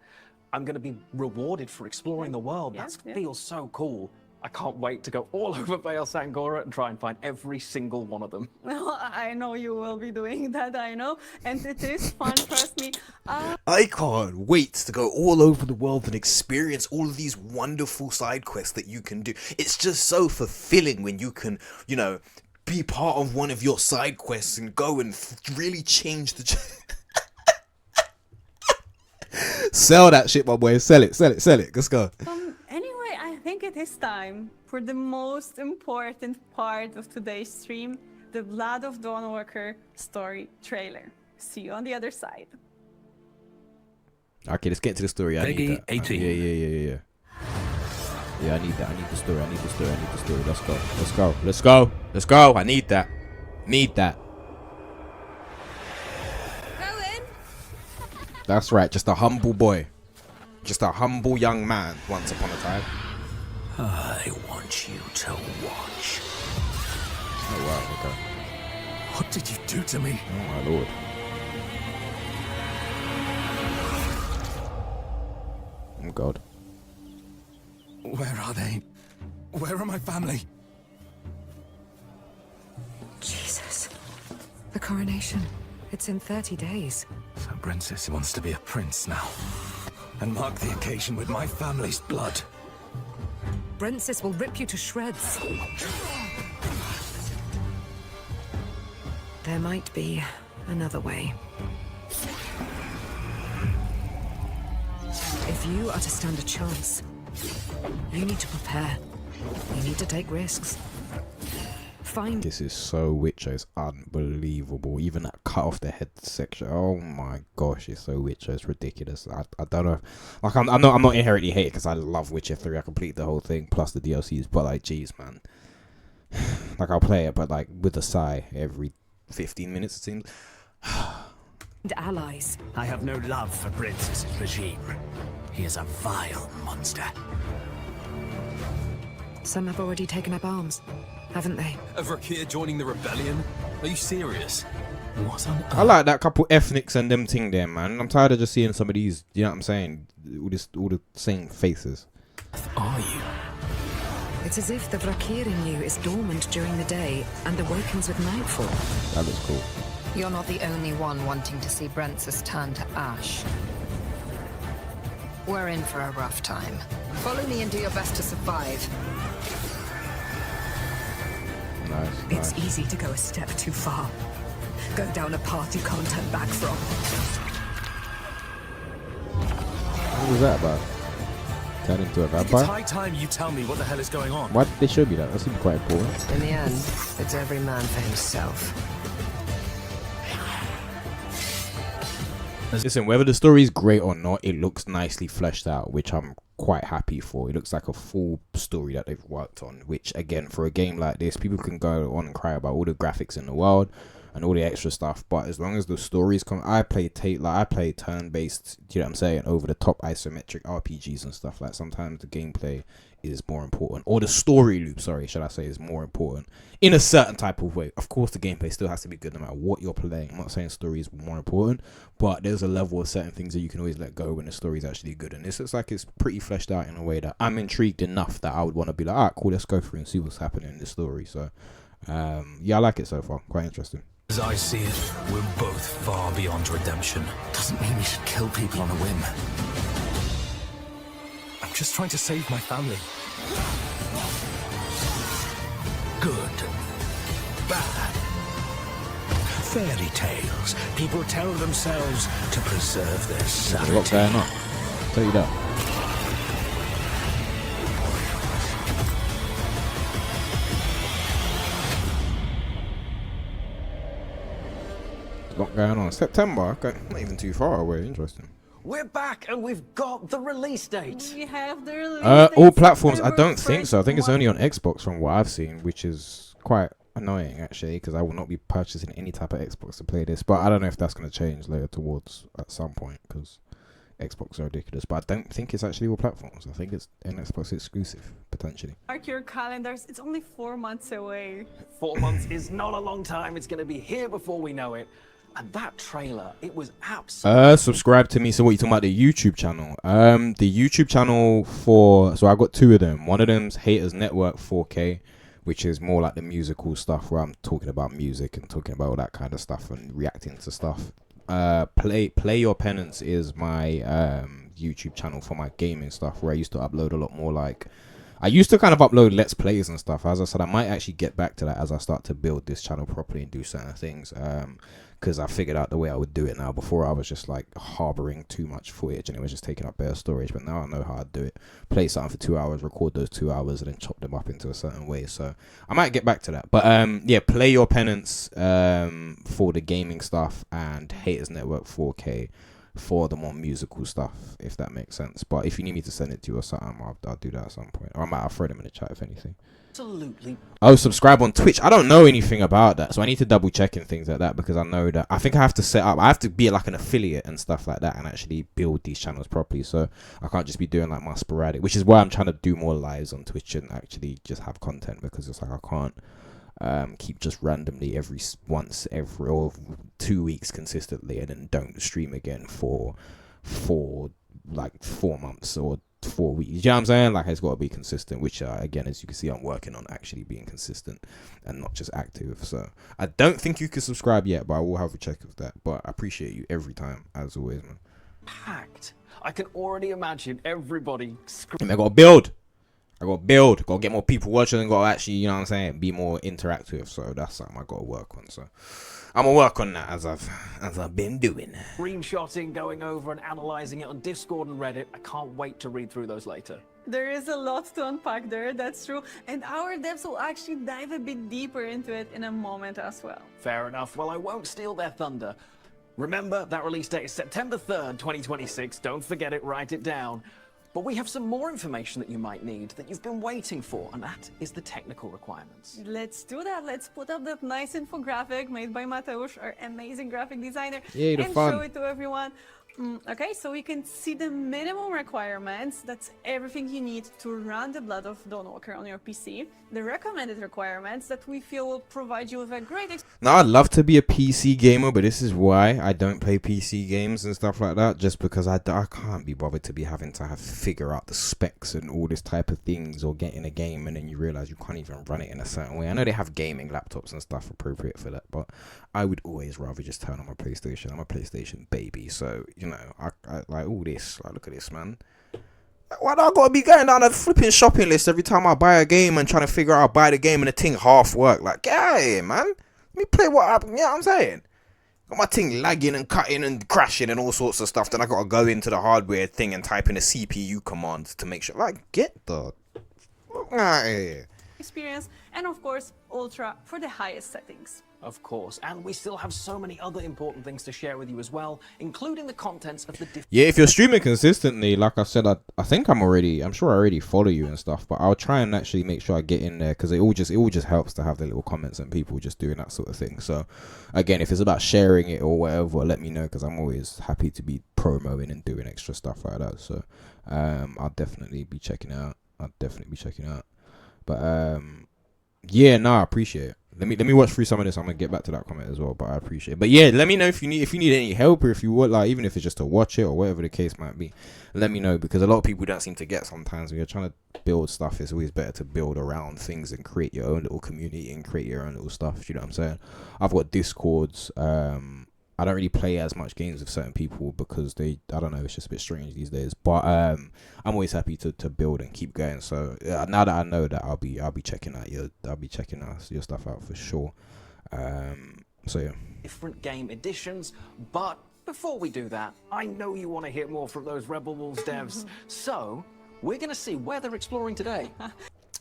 Speaker 5: I'm going to be rewarded for exploring the world. That feels so cool. I can't wait to go all over Vale Sangora and try and find every single one of them.
Speaker 4: Well, I know you will be doing that, I know. And it is fun, trust me.
Speaker 1: I can't wait to go all over the world and experience all of these wonderful side quests that you can do. It's just so fulfilling when you can, you know, be part of one of your side quests and go and really change the...
Speaker 2: Sell that shit, my boy. Sell it. Let's go.
Speaker 4: Anyway, I think it is time for the most important part of today's stream, the Blood of Dawnwalker story trailer. See you on the other side.
Speaker 2: Okay, let's get to the story. I need that.
Speaker 3: 18.
Speaker 2: Yeah. Yeah, I need that. I need the story. Let's go. I need that.
Speaker 7: Cohen?
Speaker 2: That's right. Just a humble boy. Just a humble young man once upon a time.
Speaker 3: I want you to watch.
Speaker 2: Oh, wow. Okay.
Speaker 3: What did you do to me?
Speaker 2: Oh, my lord. Oh, God.
Speaker 3: Where are they? Where are my family?
Speaker 9: Jesus. The coronation. It's in 30 days.
Speaker 3: So Princess wants to be a prince now. And mark the occasion with my family's blood.
Speaker 9: Brentsis will rip you to shreds. There might be another way. If you are to stand a chance, you need to prepare. You need to take risks. Find...
Speaker 2: This is so Witcher. It's unbelievable. Even that cut off the head section. Oh my gosh, it's so Witcher. It's ridiculous. I don't know. Like I'm not inherently hating because I love Witcher 3. I completed the whole thing plus the DLCs. But like, geez, man. Like I'll play it, but like with a sigh every 15 minutes it seems.
Speaker 9: allies.
Speaker 10: I have no love for Princess's regime. He is a vile monster.
Speaker 9: Some have already taken up arms, haven't they?
Speaker 3: A Rakir joining the rebellion? Are you serious?
Speaker 10: What on earth?
Speaker 2: I like that couple ethnics and them thing there, man. I'm tired of just seeing some of these, you know what I'm saying? All the same faces.
Speaker 10: Are you?
Speaker 9: It's as if the Vrakir in you is dormant during the day and awakens with nightfall.
Speaker 2: That looks cool.
Speaker 11: You're not the only one wanting to see Brent's turn to ash. We're in for a rough time. Follow me and do your best to survive.
Speaker 2: Nice.
Speaker 9: It's easy to go a step too far. Go down a path you can't turn back from.
Speaker 2: What was that about? Turn into a vampire?
Speaker 10: It's high time you tell me what the hell is going on.
Speaker 2: Why did they show me that? That seems quite important.
Speaker 11: In the end, it's every man for himself.
Speaker 2: Listen, whether the story is great or not, it looks nicely fleshed out, which I'm quite happy for. It looks like a full story that they've worked on, which again, for a game like this, people can go on and cry about all the graphics in the world and all the extra stuff, but as long as the stories come, I play turn-based, you know what I'm saying, over the top isometric RPGs and stuff. Like, sometimes the gameplay is more important, or the story loop, sorry, should I say, is more important in a certain type of way. Of course, the gameplay still has to be good no matter what you're playing. I'm not saying story is more important, but there's a level of certain things that you can always let go when the story is actually good, and this looks like it's pretty fleshed out in a way that I'm intrigued enough that I would want to be like, alright, cool, let's go through and see what's happening in the story. So yeah, I like it so far. Quite interesting.
Speaker 3: As I see it, we're both far beyond redemption.
Speaker 10: Doesn't mean we should kill people on a whim. I'm just trying to save my family.
Speaker 3: Good. Bad. Fairy tales. People tell themselves to preserve their sanity.
Speaker 2: What's going on? Tell you that. Lot going on. September, okay, not even too far away. Interesting.
Speaker 5: We're back and we've got the release date.
Speaker 4: We have the release
Speaker 2: all
Speaker 4: date,
Speaker 2: platforms. I
Speaker 4: September
Speaker 2: don't think so. I think it's
Speaker 4: 1st.
Speaker 2: only on Xbox from what I've seen, which is quite annoying actually, because I will not be purchasing any type of Xbox to play this. But I don't know if that's going to change later towards at some point, because Xbox are ridiculous. But I don't think it's actually all platforms. I think it's an Xbox exclusive potentially.
Speaker 4: Mark your calendars. It's only 4 months away.
Speaker 5: 4 months is not a long time. It's going to be here before we know it. And that trailer, it was absolutely...
Speaker 2: Subscribe to me. So what you talking about, the YouTube channel? The YouTube channel so I got two of them. One of them's Haters Network 4K, which is more like the musical stuff where I'm talking about music and talking about all that kind of stuff and reacting to stuff. PlayYourPenance is my YouTube channel for my gaming stuff, where I used to upload a lot more. Like, I used to kind of upload Let's Plays and stuff. As I said, I might actually get back to that as I start to build this channel properly and do certain things. Because I figured out the way I would do it now. Before I was just like harboring too much footage and it was just taking up bare storage. But now I know how to do it. Play something for 2 hours, record those 2 hours, and then chop them up into a certain way. So I might get back to that. But yeah, PlayYourPenance for the gaming stuff, and Haters Network 4K for the more musical stuff, if that makes sense. But if you need me to send it to you or something, I'll do that at some point. Or I'll throw them in the chat if anything.
Speaker 5: Absolutely.
Speaker 2: Oh, subscribe on Twitch. I don't know anything about that, so I need to double check and things like that, because I know that I think I have to set up, I have to be like an affiliate and stuff like that and actually build these channels properly. So I can't just be doing like my sporadic, which is why I'm trying to do more lives on Twitch and actually just have content, because it's like I can't keep just randomly once every or 2 weeks consistently and then don't stream again for like 4 months or 4 weeks. You know what I'm saying? Like, it's got to be consistent, which again, as you can see, I'm working on actually being consistent and not just active. So I don't think you can subscribe yet, but I will have a check of that. But I appreciate you every time, as always, man.
Speaker 5: Packed. I can already imagine everybody
Speaker 2: I gotta build. Gotta get more people watching and gotta actually, you know what I'm saying, be more interactive. So that's something I gotta work on. So I'm gonna work on that as I've been doing.
Speaker 5: Screenshotting, going over and analyzing it on Discord and Reddit. I can't wait to read through those later.
Speaker 4: There is a lot to unpack there, that's true. And our devs will actually dive a bit deeper into it in a moment as well.
Speaker 5: Fair enough. Well, I won't steal their thunder. Remember, that release date is September 3rd, 2026. Don't forget it, write it down. But we have some more information that you might need that you've been waiting for, and that is the technical requirements.
Speaker 4: Let's do that. Let's put up that nice infographic made by Mateusz, our amazing graphic designer,
Speaker 2: Yay, the
Speaker 4: and
Speaker 2: fun.
Speaker 4: show it to everyone. Okay, so we can see the minimum requirements. That's everything you need to run the Blood of Dawnwalker on your PC. The recommended requirements that we feel will provide you with a great experience.
Speaker 2: Now, I'd love to be a PC gamer, but this is why I don't play PC games and stuff like that, just because I can't be bothered to be having to figure out the specs and all this type of things, or get in a game and then you realize you can't even run it in a certain way. I know they have gaming laptops and stuff appropriate for that, but I would always rather just turn on my PlayStation. I'm a PlayStation baby, so, you know, I like all this. Like, look at this, man. Why do I gotta be going down a flipping shopping list every time I buy a game and trying to figure out how to buy the game and the thing half work? Like, get out of here, man. Let me play what happened. You know what I'm saying? Got my thing lagging and cutting and crashing and all sorts of stuff. Then I gotta go into the hardware thing and type in a CPU command to make sure. Like, get the fuck out of here.
Speaker 4: Experience, and of course, Ultra for the highest settings.
Speaker 5: Of course, and we still have so many other important things to share with you as well, including the contents of the different...
Speaker 2: Yeah, if you're streaming consistently, like I said, I think I'm sure I already follow you and stuff, but I'll try and actually make sure I get in there, because it all just helps to have the little comments and people just doing that sort of thing. So again, if it's about sharing it or whatever, let me know, because I'm always happy to be promoting and doing extra stuff like that. So I'll definitely be checking it out. But yeah, no, I appreciate it. Let me watch through some of this. I'm gonna get back to that comment as well, but I appreciate it. But yeah, let me know if you need any help, or if you would, like, even if it's just to watch it or whatever the case might be. Let me know, because a lot of people don't seem to get sometimes when you're trying to build stuff. It's always better to build around things and create your own little community and create your own little stuff. You know what I'm saying? I've got Discords. I don't really play as much games with certain people because I don't know, it's just a bit strange these days. But I'm always happy to build and keep going. So now that I know that, I'll be checking out your stuff out for sure. So yeah.
Speaker 5: Different game editions, but before we do that, I know you want to hear more from those Rebel Wolves devs. So we're gonna see where they're exploring today.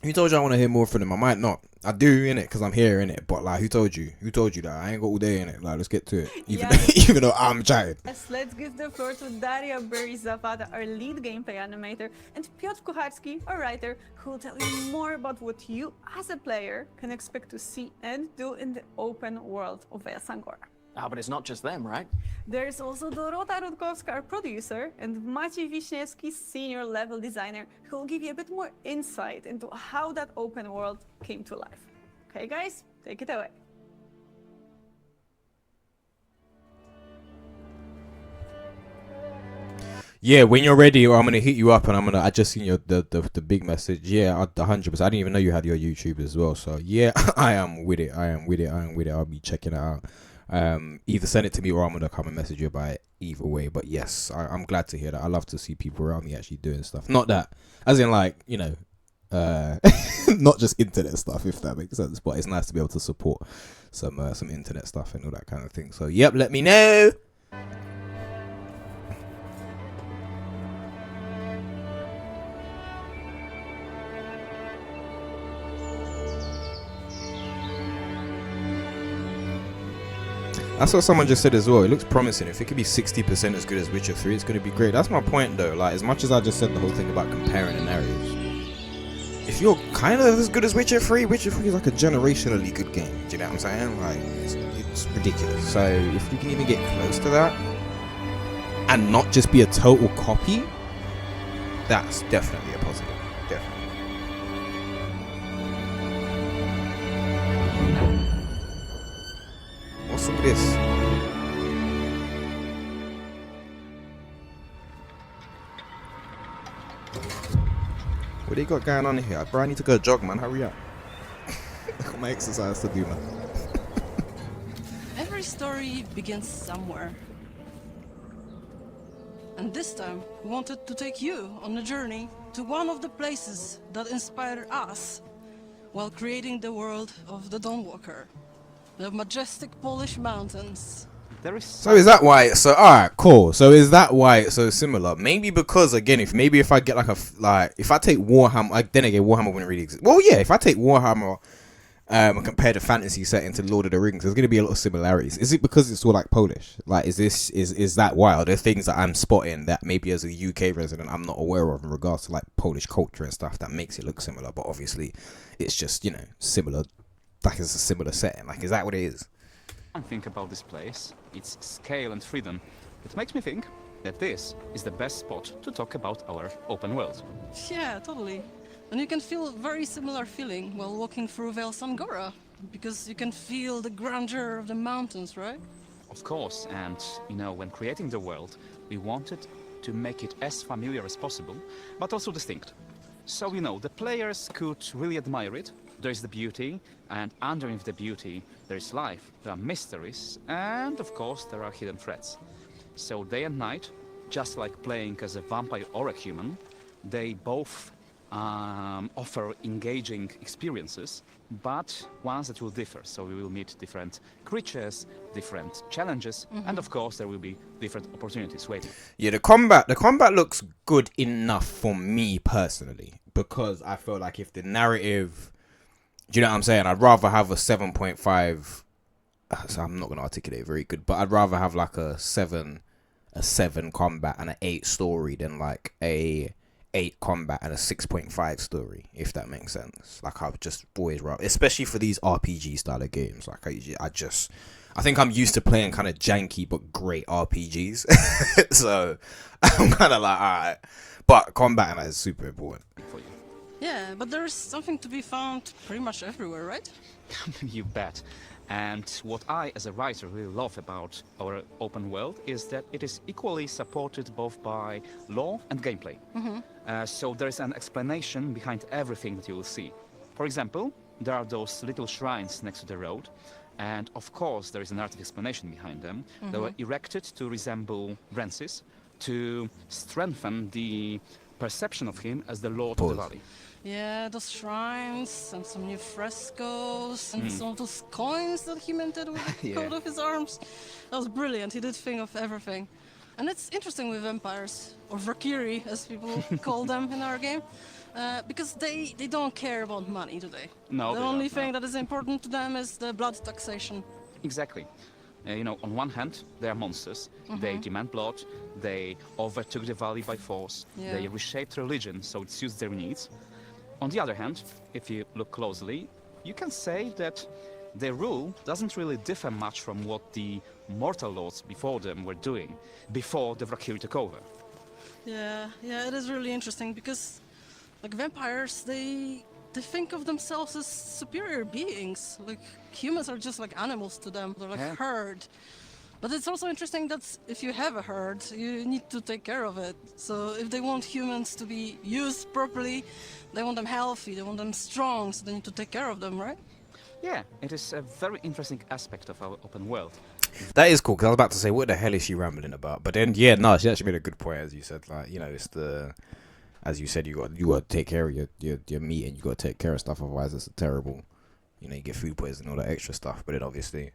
Speaker 2: Who told you I want to hear more from them? I might not. I do, innit, because I'm here, innit. But like, who told you? Who told you that? I ain't got all day, innit. Like, let's get to it. Even though I'm chatting.
Speaker 4: Yes, let's give the floor to Daria Berizavada, our lead gameplay animator, and Piotr Kucharski, our writer, who will tell you more about what you, as a player, can expect to see and do in the open world of Sangora.
Speaker 5: Ah, but it's not just them, right?
Speaker 4: There's also Dorota Rutkowska, our producer, and Maciej Wiśniewski, senior level designer, who will give you a bit more insight into how that open world came to life. Okay, guys, take it away.
Speaker 2: Yeah, when you're ready, I'm gonna hit you up, and I just seen the big message. Yeah, 100%. I didn't even know you had your YouTube as well. So yeah, I am with it. I'll be checking it out. Either send it to me or I'm gonna come and message you about it. Either way, but yes, I'm glad to hear that. I love to see people around me actually doing stuff. Not that, as in, like, you know, not just internet stuff, if that makes sense. But it's nice to be able to support some internet stuff and all that kind of thing. So yep, let me know. That's what someone just said as well. It looks promising. If it could be 60% as good as Witcher 3, it's going to be great. That's my point, though. Like, as much as I just said the whole thing about comparing the narratives, if you're kind of as good as Witcher 3, Witcher 3 is like a generationally good game. Do you know what I'm saying? Like, it's ridiculous. So, if you can even get close to that and not just be a total copy, that's definitely a positive. Definitely. What's up with this? What do you got going on here? Bro, I need to go jog, man. Hurry up. I got my exercise to do, man.
Speaker 12: Every story begins somewhere. And this time, we wanted to take you on a journey to one of the places that inspired us while creating the world of the Dawnwalker. The majestic Polish mountains.
Speaker 2: So is that why? So alright, cool. So is that why it's so similar? Maybe because, again, if I get if I take Warhammer, then again, Warhammer wouldn't really exist. Well, yeah, if I take Warhammer and compare the fantasy setting to Lord of the Rings, there's going to be a lot of similarities. Is it because it's all like Polish? Like, is that why? Are there things that I'm spotting that maybe as a UK resident I'm not aware of in regards to like Polish culture and stuff that makes it look similar? But obviously, it's just, you know, similar. Like, it's a similar setting. Like, is that what it is?
Speaker 13: I think about this place, its scale and freedom. It makes me think that this is the best spot to talk about our open world.
Speaker 12: Yeah, totally. And you can feel very similar feeling while walking through Vale Sangora, because you can feel the grandeur of the mountains, right?
Speaker 13: Of course, and you know, when creating the world, we wanted to make it as familiar as possible, but also distinct. So, you know, the players could really admire it. There is the beauty, and underneath the beauty, there is life, there are mysteries, and of course, there are hidden threats. So day and night, just like playing as a vampire or a human, they both offer engaging experiences, but ones that will differ. So we will meet different creatures, different challenges, and of course there will be different opportunities waiting.
Speaker 2: Yeah, the combat looks good enough for me personally, because I feel like if the narrative, do you know what I'm saying? I'd rather have a 7.5. So I'm not gonna articulate it very good, but I'd rather have like a 7 combat and an 8 story than like a 8 combat and a 6.5 story, if that makes sense. Like I've just always rather, especially for these RPG style of games. Like I think I'm used to playing kind of janky but great RPGs, so I'm kind of like, alright. But combat and that is super important.
Speaker 12: Yeah, but there's something to be found pretty much everywhere, right?
Speaker 13: You bet. And what I, as a writer, really love about our open world is that it is equally supported both by lore and gameplay. So there is an explanation behind everything that you will see. For example, there are those little shrines next to the road, and of course there is a narrative explanation behind them. They were erected to resemble Brancis, to strengthen the perception of him as the Lord of the Valley.
Speaker 12: Yeah, those shrines and some new frescoes and some of those coins that he minted with the coat of his arms. That was brilliant. He did think of everything. And it's interesting with vampires, or Valkyrie as people call them in our game, because they don't care about money, do they?
Speaker 13: No,
Speaker 12: the
Speaker 13: they
Speaker 12: only
Speaker 13: don't,
Speaker 12: thing
Speaker 13: no.
Speaker 12: that is important to them is the blood taxation.
Speaker 13: Exactly. You know, on one hand, they are monsters. They demand blood. They overtook the valley by force. They reshaped religion so it suits their needs. On the other hand, if you look closely, you can say that their rule doesn't really differ much from what the mortal lords before them were doing, before the Valkyrie took over.
Speaker 12: Yeah, it is really interesting because, like, vampires, they think of themselves as superior beings. Like, humans are just like animals to them. They're like herd. But it's also interesting that if you have a herd, you need to take care of it. So if they want humans to be used properly, they want them healthy, they want them strong, so they need to take care of them, right?
Speaker 13: Yeah, it is a very interesting aspect of our open world.
Speaker 2: That is cool, because I was about to say, what the hell is she rambling about? But then, yeah, no, she actually made a good point, as you said. Like, you know, it's the, as you said, you got to take care of your meat, and you got to take care of stuff. Otherwise, it's terrible. You know, you get food poisoning, all that extra stuff. But then, obviously,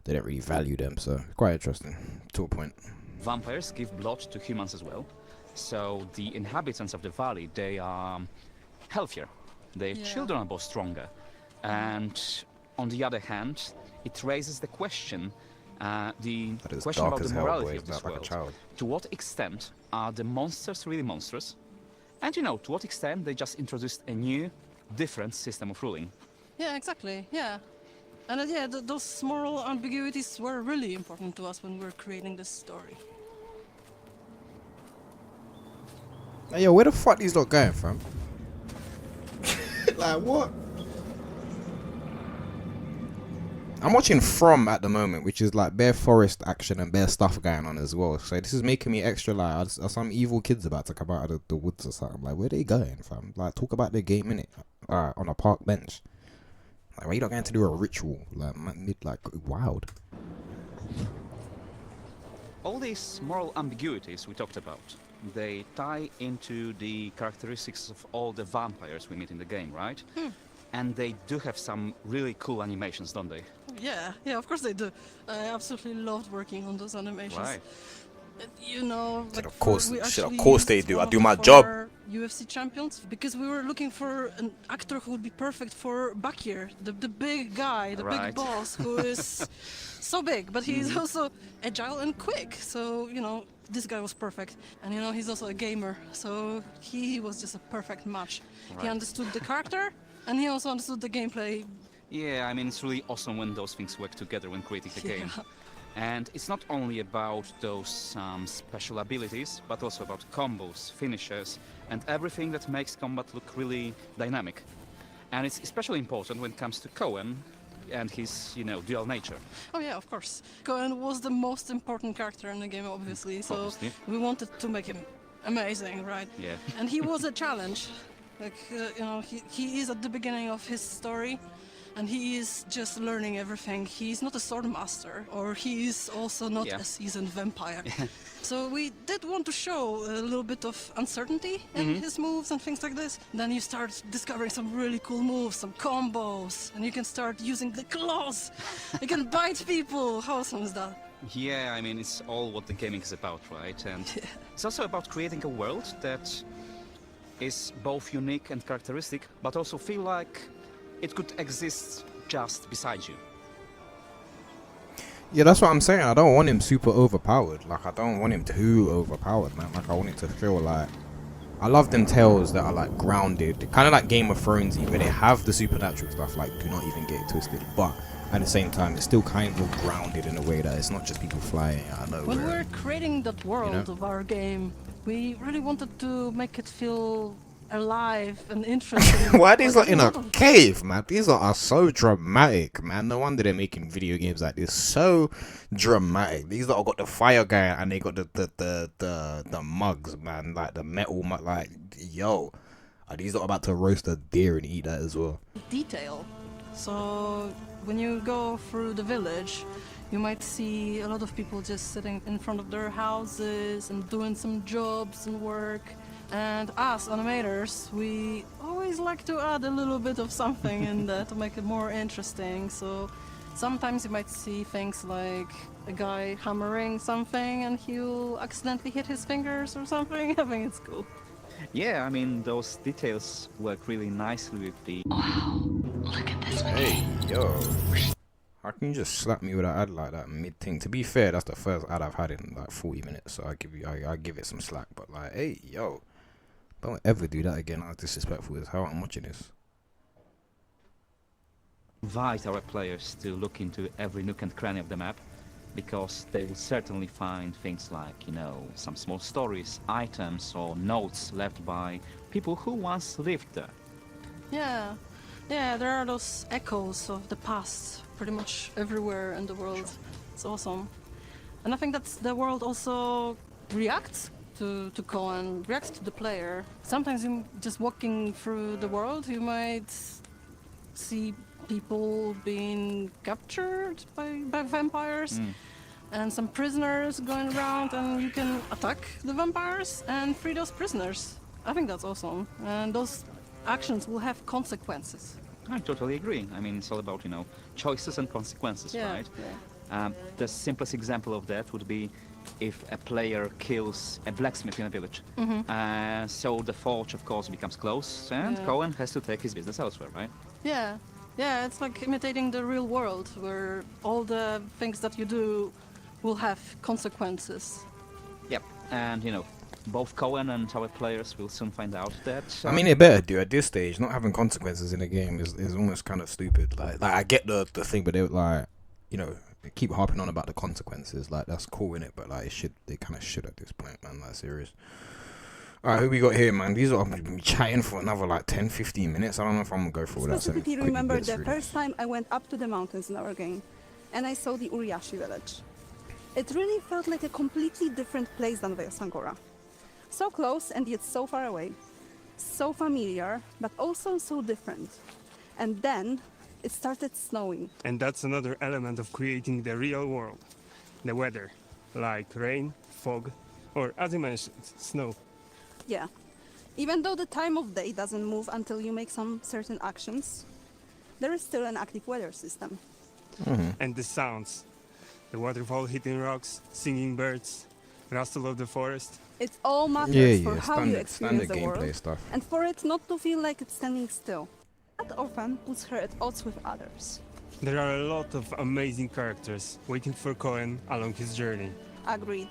Speaker 2: they don't really value them, so quite interesting to a point.
Speaker 13: Vampires give blood to humans as well, so the inhabitants of the valley, they are healthier. Their children are both stronger, and on the other hand, it raises the question, about the morality of this world. To what extent are the monsters really monstrous? And you know, to what extent they just introduced a new, different system of ruling?
Speaker 12: Yeah, exactly. Yeah. And those moral ambiguities were really important to us when we were creating this story.
Speaker 2: Hey, yo, where the fuck these lot going from? Like, what? I'm watching From at the moment, which is like bare forest action and bare stuff going on as well. So this is making me extra like, are some evil kids about to come out of the woods or something? Like, where they going, fam? Like, talk about their game, innit? On a park bench. Like, why you not going to do a ritual? Like, wild.
Speaker 13: All these moral ambiguities we talked about, they tie into the characteristics of all the vampires we meet in the game, right? And they do have some really cool animations, don't they?
Speaker 12: Yeah, of course they do. I absolutely loved working on those animations.
Speaker 13: Right.
Speaker 12: You know, like,
Speaker 2: of course they do. I do my job.
Speaker 12: UFC champions, because we were looking for an actor who would be perfect for Bakir, the big guy, the big boss, who is so big, but he's also agile and quick. So, you know, this guy was perfect. And, you know, he's also a gamer, so he was just a perfect match. Right. He understood the character, and he also understood the gameplay.
Speaker 13: Yeah, I mean, it's really awesome when those things work together when creating a game. And it's not only about those special abilities, but also about combos, finishers, and everything that makes combat look really dynamic. And it's especially important when it comes to Cohen and his, dual nature.
Speaker 12: Oh yeah, of course. Cohen was the most important character in the game, obviously, so
Speaker 13: Obviously.
Speaker 12: we wanted to make him amazing, right?
Speaker 13: Yeah.
Speaker 12: And he was a challenge. Like, he is at the beginning of his story, and he is just learning everything. He's not a sword master, or he is also not a seasoned vampire. So we did want to show a little bit of uncertainty in his moves and things like this. Then you start discovering some really cool moves, some combos, and you can start using the claws. You can bite people. How awesome is that?
Speaker 13: Yeah, I mean, it's all what the gaming is about, right? And it's also about creating a world that is both unique and characteristic, but also feel like it could exist just beside you.
Speaker 2: Yeah, that's what I'm saying. I don't want him super overpowered. Like, I don't want him too overpowered, man. Like, I want it to feel like... I love them tales that are, like, grounded. Kind of like Game of Thrones, where they have the supernatural stuff. Like, do not even get it twisted. But at the same time, it's still kind of grounded in a way that it's not just people flying out of nowhere.
Speaker 12: When we're creating that world of our game, we really wanted to make it feel alive and interesting.
Speaker 2: Why are these like in a cave, man? These are so dramatic, man. No wonder they're making video games like this. So dramatic. These lot got the fire guy and they got the mugs, man. Like the metal mug. Like, yo, are these lot about to roast a deer and eat that as well?
Speaker 12: Detail. So when you go through the village, you might see a lot of people just sitting in front of their houses and doing some jobs and work. And us animators, we always like to add a little bit of something in there to make it more interesting. So sometimes you might see things like a guy hammering something and he'll accidentally hit his fingers or something. I think it's cool.
Speaker 13: Yeah, I mean, those details work really nicely with the...
Speaker 7: Wow, look at this.
Speaker 2: Hey, yo. How can you just slap me with an ad like that mid-thing? To be fair, that's the first ad I've had in like 40 minutes, so I give it some slack. But like, hey, yo, don't ever do that again. How disrespectful is how I'm watching this.
Speaker 13: Invite our players to look into every nook and cranny of the map, because they will certainly find things like, some small stories, items, or notes left by people who once lived there.
Speaker 12: Yeah, there are those echoes of the past pretty much everywhere in the world. It's awesome. And I think that the world also reacts to Cohen, reacts to the player. Sometimes just walking through the world, you might see people being captured by vampires and some prisoners going around, and you can attack the vampires and free those prisoners. I think that's awesome. And those actions will have consequences.
Speaker 13: I totally agree. I mean, it's all about, choices and consequences, right? Yeah. The simplest example of that would be if a player kills a blacksmith in a village. So the forge, of course, becomes closed, and Cohen has to take his business elsewhere, right?
Speaker 12: Yeah, it's like imitating the real world, where all the things that you do will have consequences.
Speaker 13: Yep, and, both Cohen and our players will soon find out that...
Speaker 2: I mean, they better do at this stage. Not having consequences in a game is almost kind of stupid. Like I get the thing, but they like, they keep harping on about the consequences. Like, that's cool, innit? But like, they kind of should at this point, man. Like, serious. Alright, who we got here, man? These are been chatting for another like 10-15 minutes. I don't know if I'm gonna go through that.
Speaker 4: Specifically remember the first time I went up to the mountains in our game and I saw the Uriashi village. It really felt like a completely different place than Sangora. So close and yet so far away. So familiar, but also so different. And then it started snowing.
Speaker 14: And that's another element of creating the real world. The weather, like rain, fog, or as you mentioned, snow.
Speaker 4: Yeah. Even though the time of day doesn't move until you make some certain actions, there is still an active weather system.
Speaker 14: And the sounds. The waterfall hitting rocks, singing birds, rustle of the forest.
Speaker 4: It all matters for how you
Speaker 2: standard
Speaker 4: experience the world,
Speaker 2: stuff.
Speaker 4: and for it not to feel like it's standing still. That often puts her at odds with others.
Speaker 14: There are a lot of amazing characters waiting for Cohen along his journey.
Speaker 4: Agreed.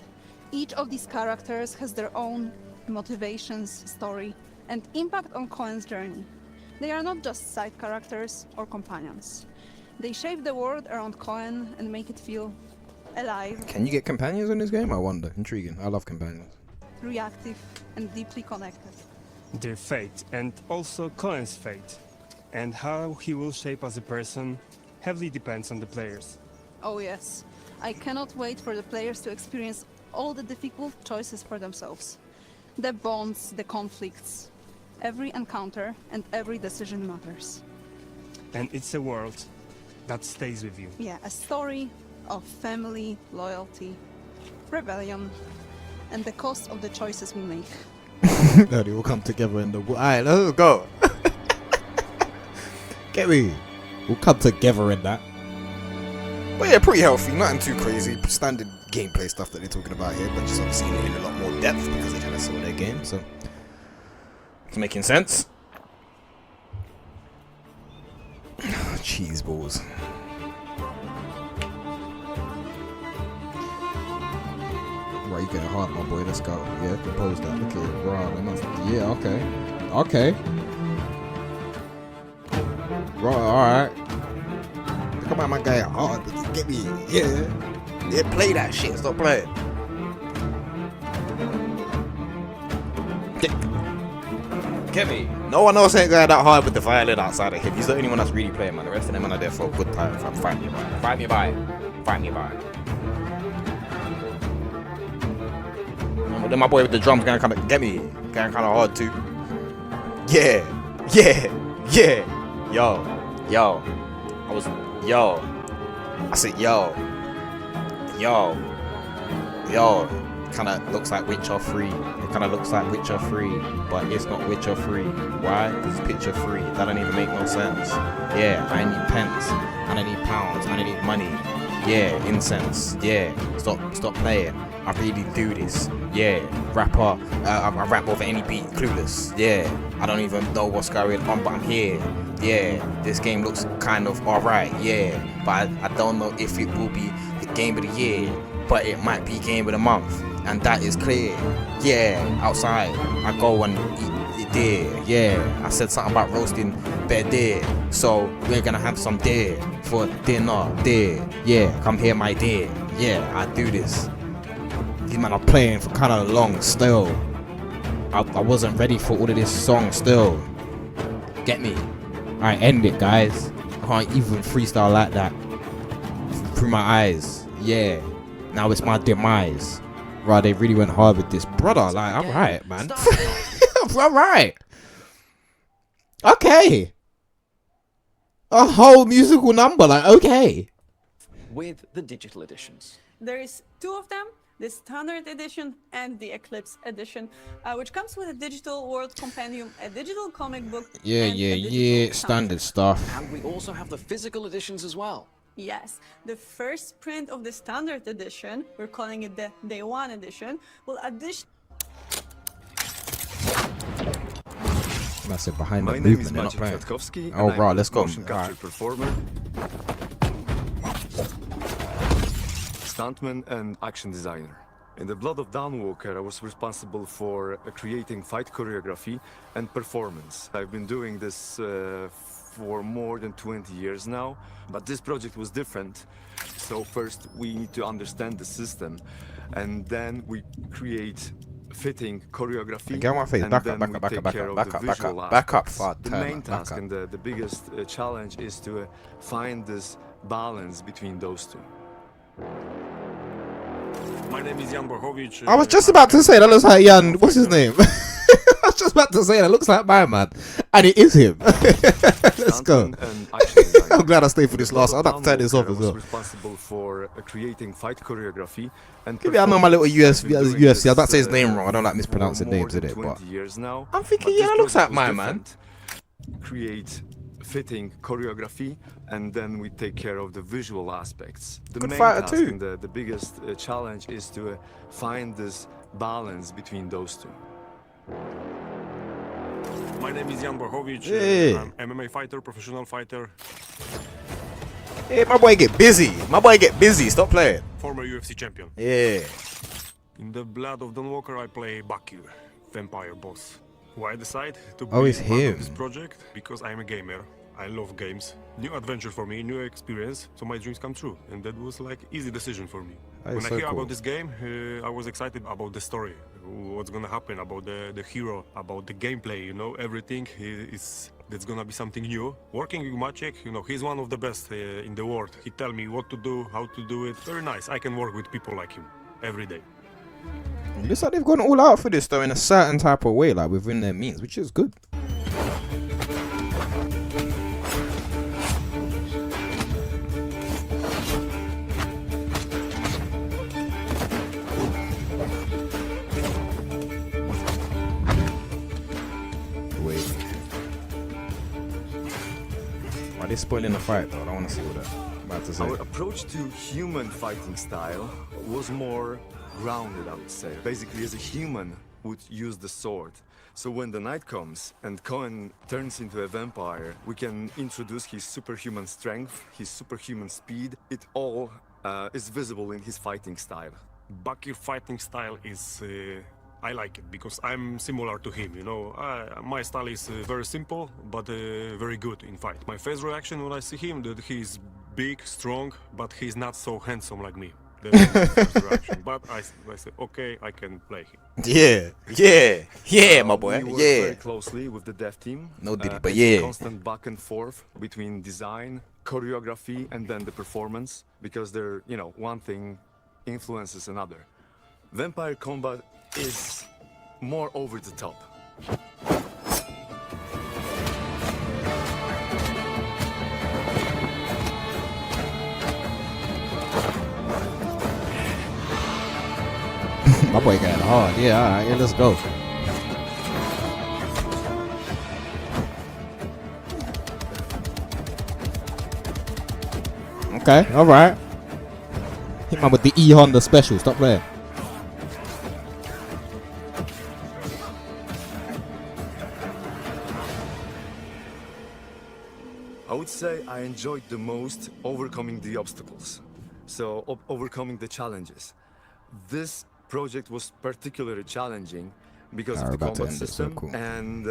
Speaker 4: Each of these characters has their own motivations, story, and impact on Cohen's journey. They are not just side characters or companions. They shape the world around Cohen and make it feel alive,
Speaker 2: Can you get companions in this game? I wonder. Intriguing. I love companions.
Speaker 12: reactive, and deeply connected.
Speaker 14: Their fate, and also Cohen's fate, and how he will shape as a person, heavily depends on the players.
Speaker 12: Oh yes, I cannot wait for the players to experience all the difficult choices for themselves. The bonds, the conflicts. Every encounter and every decision matters.
Speaker 14: And it's a world that stays with you.
Speaker 12: Yeah, a story of family, loyalty, rebellion, and the cost of the choices we make.
Speaker 2: No, they all come together in the. Alright, let's go. Get me. We'll come together in that. But yeah, pretty healthy. Nothing too crazy. Standard gameplay stuff that they're talking about here, but just obviously in a lot more depth because they're trying to sell their game. So it's making sense. Cheese balls. Right, you getting hard, my boy. Let's go. Yeah, compose that. Look at it. Right, yeah, okay. Okay. Right, alright. Look at my guy hard. Get me. Yeah. Yeah, play that shit. Stop playing. Get me. No one else ain't going that hard with the violin outside of him. He's the only one that's really playing, man. The rest of them are there for a good time. Fam. Fight me by. Fight me by. Fight me by. But then my boy with the drums going kind of get me. Going kind of hard too. Yeah. Yeah. Yeah. Yo. Yo. I said yo. Yo. Kind of looks like Witcher 3. It kind of looks like Witcher 3, but it's not Witcher 3. Why? Because it's picture 3. That don't even make no sense. Yeah, I need pence, and I need pounds, and I need money. Yeah, incense. Yeah, stop playing. I really do this. Yeah, rapper. I rap over any beat, clueless. Yeah, I don't even know what's going on, but I'm here. Yeah, this game looks kind of alright. Yeah, but I don't know if it will be the game of the year, but it might be game of the month. And that is clear. Yeah, outside I go and eat deer. Yeah, I said something about roasting bear deer, so we're gonna have some deer for dinner. Deer, yeah, come here my dear. Yeah, I do this. These men are playing for kind of long still. I wasn't ready for all of this song still. Get me? Alright, end it, guys. I can't even freestyle like that through my eyes. Yeah, now it's my demise. Right, they really went hard with this, brother. Like, I'm right, man. I'm right. Okay. A whole musical number, like, okay.
Speaker 5: With the digital editions.
Speaker 4: There is 2 of them, the Standard Edition and the Eclipse Edition, which comes with a digital world compendium, a digital comic book.
Speaker 2: Yeah, standard stuff.
Speaker 5: And we also have the physical editions as well.
Speaker 4: Yes, the first print of the Standard Edition, we're calling it the Day 1 edition, will addition.
Speaker 2: Massive behind the movement, they're not playing. Oh, right, let's go.
Speaker 3: Motion capture performer, stuntman, and action designer. In the Blood of Dawnwalker, I was responsible for creating fight choreography and performance. I've been doing this for more than 20 years now, but this project was different. So first we need to understand the system, and then we create fitting choreography.
Speaker 2: Get on my face.
Speaker 3: And
Speaker 2: back
Speaker 3: then
Speaker 2: up.
Speaker 3: The main task and the biggest challenge is to find this balance between those two.
Speaker 8: My name is Jan Bohowicz.
Speaker 2: I was just about to say that looks like Jan. What's his name? I was just about to say that looks like my man, and it is him. Let's go. I'm glad I stayed for this last. I'm about to turn this off as well.
Speaker 3: Responsible for creating fight choreography and
Speaker 2: maybe I know my little UFC. I was about to say his name wrong. I don't like mispronouncing names in it, but I'm thinking, yeah, that looks like my man.
Speaker 3: Create fitting choreography, and then we take care of the visual aspects. The
Speaker 2: Good
Speaker 3: main
Speaker 2: fighter
Speaker 3: task
Speaker 2: too.
Speaker 3: and the biggest challenge is to find this balance between those two.
Speaker 8: My name is Jan Bohowicz.
Speaker 2: Yeah.
Speaker 8: I'm MMA fighter, professional fighter.
Speaker 2: Hey, my boy get busy. Stop playing.
Speaker 8: Former UFC champion.
Speaker 2: Yeah.
Speaker 8: In the Blood of Dawnwalker, I play Bakir, vampire boss. Why I decide to be
Speaker 2: Oh, it's
Speaker 8: part
Speaker 2: him.
Speaker 8: of this project? Because I'm a gamer.
Speaker 14: I love games. New adventure for me, new experience, so my dreams come true. And that was like easy decision for me.
Speaker 2: That is
Speaker 14: When I
Speaker 2: so
Speaker 14: hear
Speaker 2: cool.
Speaker 14: about this game, I was excited about the story, what's gonna happen, about the hero, about the gameplay, you know, everything is that's gonna be something new. Working with Maciek, you know, he's one of the best in the world. He tell me what to do, how to do it. Very nice. I can work with people like him every day.
Speaker 2: It looks like they've gone all out for this though in a certain type of way, like within their means, which is good. Wait. Are they spoiling the fight though? I don't want to see what I'm about to say.
Speaker 3: Our approach to human fighting style was more grounded, I would say. Basically, as a human would use the sword. So when the night comes and Cohen turns into a vampire, we can introduce his superhuman strength, his superhuman speed. It all is visible in his fighting style.
Speaker 14: Bakir fighting style is, I like it because I'm similar to him, you know. My style is very simple, but very good in fight. My first reaction when I see him, that he's big, strong, but he's not so handsome like me. That's my first reaction. But I say, okay, I can play him.
Speaker 2: Yeah, my boy,
Speaker 3: We work
Speaker 2: yeah.
Speaker 3: very closely with the dev team.
Speaker 2: No diddy, but
Speaker 3: it's a
Speaker 2: yeah.
Speaker 3: constant back and forth between design, choreography, and then the performance, because they're, you know, one thing influences another. Vampire combat is more over the top.
Speaker 2: My boy got hard. Yeah, alright, yeah, let's go. Okay, alright. Hit man with the E Honda special. Stop playing.
Speaker 3: I would say I enjoyed the most overcoming the obstacles, so overcoming the challenges. This project was particularly challenging because of the combat system, and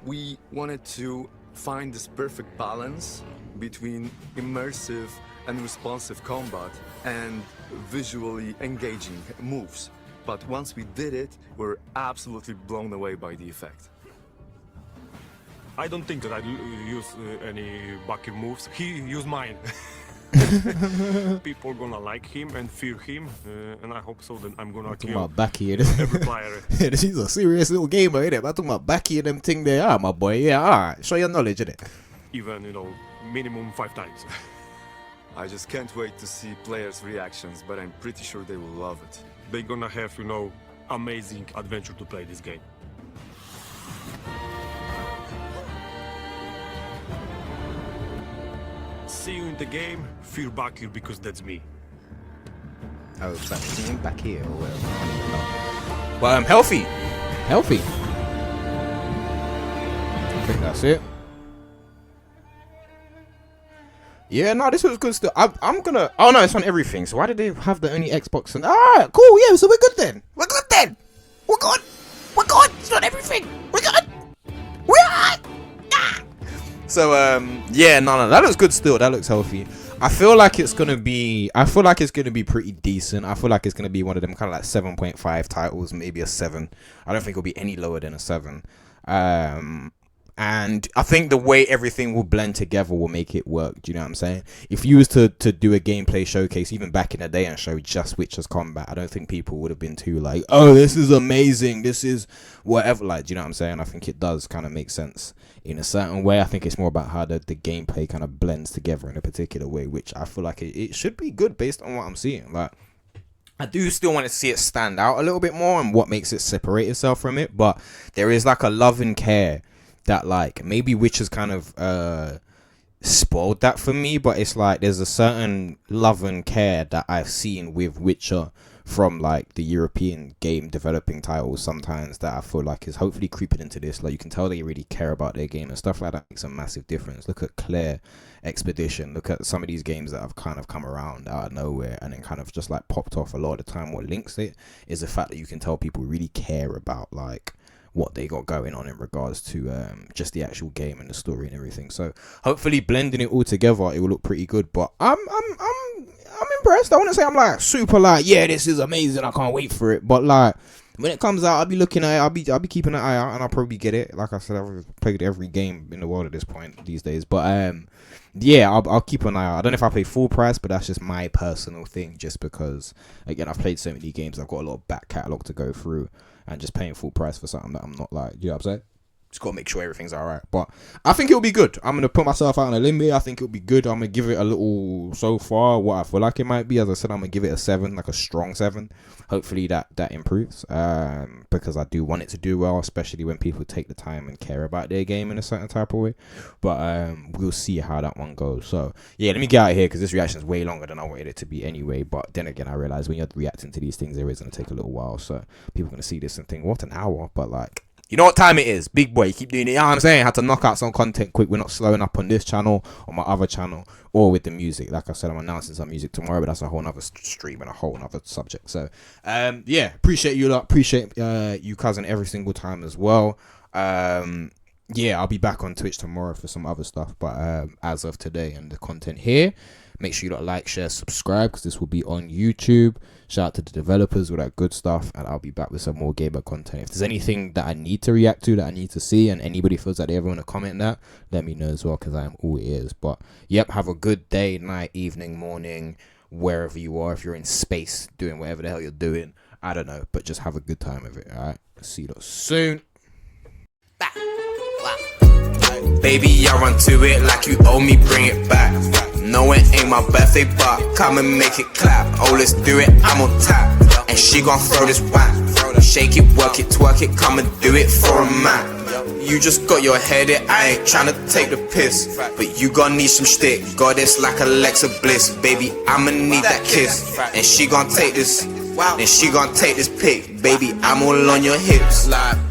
Speaker 3: we wanted to find this perfect balance between immersive and responsive combat and visually engaging moves. But once we did it, we were absolutely blown away by the effect.
Speaker 14: I don't think that I use any Bakir moves. He used mine. People gonna like him and fear him, and I hope so. Then I'm gonna kill
Speaker 2: Backy,
Speaker 14: every player.
Speaker 2: He's a serious little gamer, innit? I'm talking about Backy and them thing there. Ah, my boy, yeah, alright. Show your knowledge, innit?
Speaker 14: Even, you know, minimum 5 times.
Speaker 3: I just can't wait to see players' reactions, but I'm pretty sure they will love it.
Speaker 14: They're gonna have, you know, amazing adventure to play this game. See you in the game, fear Bakir because that's me.
Speaker 2: Oh, back here or whatever. I don't even know. But I'm healthy. Healthy. I think that's it. Yeah, no, this was good stuff. I'm gonna. Oh no, it's on everything. So why did they have the only Xbox? And alright, cool. Yeah, so we're good then. We're good then. We're good. We're good. It's on everything. We're good. We're good. Ah. So yeah, no, that looks good still. That looks healthy. I feel like it's gonna be. I feel like it's gonna be pretty decent. I feel like it's gonna be one of them kind of like 7.5 titles, maybe a 7. I don't think it'll be any lower than a 7. And I think the way everything will blend together will make it work. Do you know what I'm saying? If you was to do a gameplay showcase, even back in the day, and show just Witcher's combat, I don't think people would have been too like, oh, this is amazing, this is whatever. Like, do you know what I'm saying? I think it does kind of make sense in a certain way. I think it's more about how the gameplay kind of blends together in a particular way, which I feel like it should be good based on what I'm seeing. Like, I do still want to see it stand out a little bit more and what makes it separate itself from it, but there is like a love and care that like maybe Witcher's kind of spoiled that for me, but it's like there's a certain love and care that I've seen with Witcher from like the European game developing titles sometimes that I feel like is hopefully creeping into this. Like, you can tell they really care about their game, and stuff like that makes a massive difference. Look at Claire Expedition, look at some of these games that have kind of come around out of nowhere and then kind of just like popped off. A lot of the time what links it is the fact that you can tell people really care about like what they got going on in regards to just the actual game and the story and everything. So hopefully blending it all together, it will look pretty good. But I'm impressed. I wouldn't say I'm like super like, yeah, this is amazing, I can't wait for it. But like when it comes out, I'll be looking at it, I'll be keeping an eye out, and I'll probably get it. Like I said, I've played every game in the world at this point these days. But yeah, I'll keep an eye out. I don't know if I pay full price, but that's just my personal thing, just because again, I've played so many games, I've got a lot of back catalogue to go through, and just paying full price for something that I'm not like, you know what I'm saying? Just gotta make sure everything's alright. But I think it'll be good. I'm gonna put myself out on a limb here. I think it'll be good. I'm gonna give it a little, so far, what I feel like it might be. As I said, I'm gonna give it a 7, like a strong 7. Hopefully that improves. Because I do want it to do well, especially when people take the time and care about their game in a certain type of way. But we'll see how that one goes. So yeah, let me get out of here because this reaction is way longer than I wanted it to be anyway. But then again, I realize when you're reacting to these things, it is gonna take a little while. So people are gonna see this and think, what, an hour? But like, you know what time it is, big boy. You keep doing it. You know what I'm saying? I had to knock out some content quick. We're not slowing up on this channel, on my other channel, or with the music. Like I said, I'm announcing some music tomorrow, but that's a whole nother stream and a whole nother subject. So yeah, appreciate you lot. Appreciate you cousin every single time as well. Yeah, I'll be back on Twitch tomorrow for some other stuff. But as of today and the content here, make sure you lot like, share, subscribe, because this will be on YouTube. Shout out to the developers, all that good stuff, and I'll be back with some more gamer content. If there's anything that I need to react to, that I need to see, and anybody feels that they ever want to comment that, let me know as well, because I am all ears. But yep, have a good day, night, evening, morning, wherever you are. If you're in space doing whatever the hell you're doing, I don't know, but just have a good time with it. All right, see you lot soon.
Speaker 1: Baby, I run to it like you owe me, bring it back. No, it ain't my birthday, but come and make it clap. Oh, let's do it, I'm on tap. And she gon' throw this whack. Shake it, work it, twerk it, come and do it for a man. You just got your head in, I ain't tryna take the piss, but you gon' need some shtick. Goddess like Alexa Bliss. Baby, I'ma need that kiss. And she gon' take this, then she gon' take this pic. Baby, I'm all on your hips. Like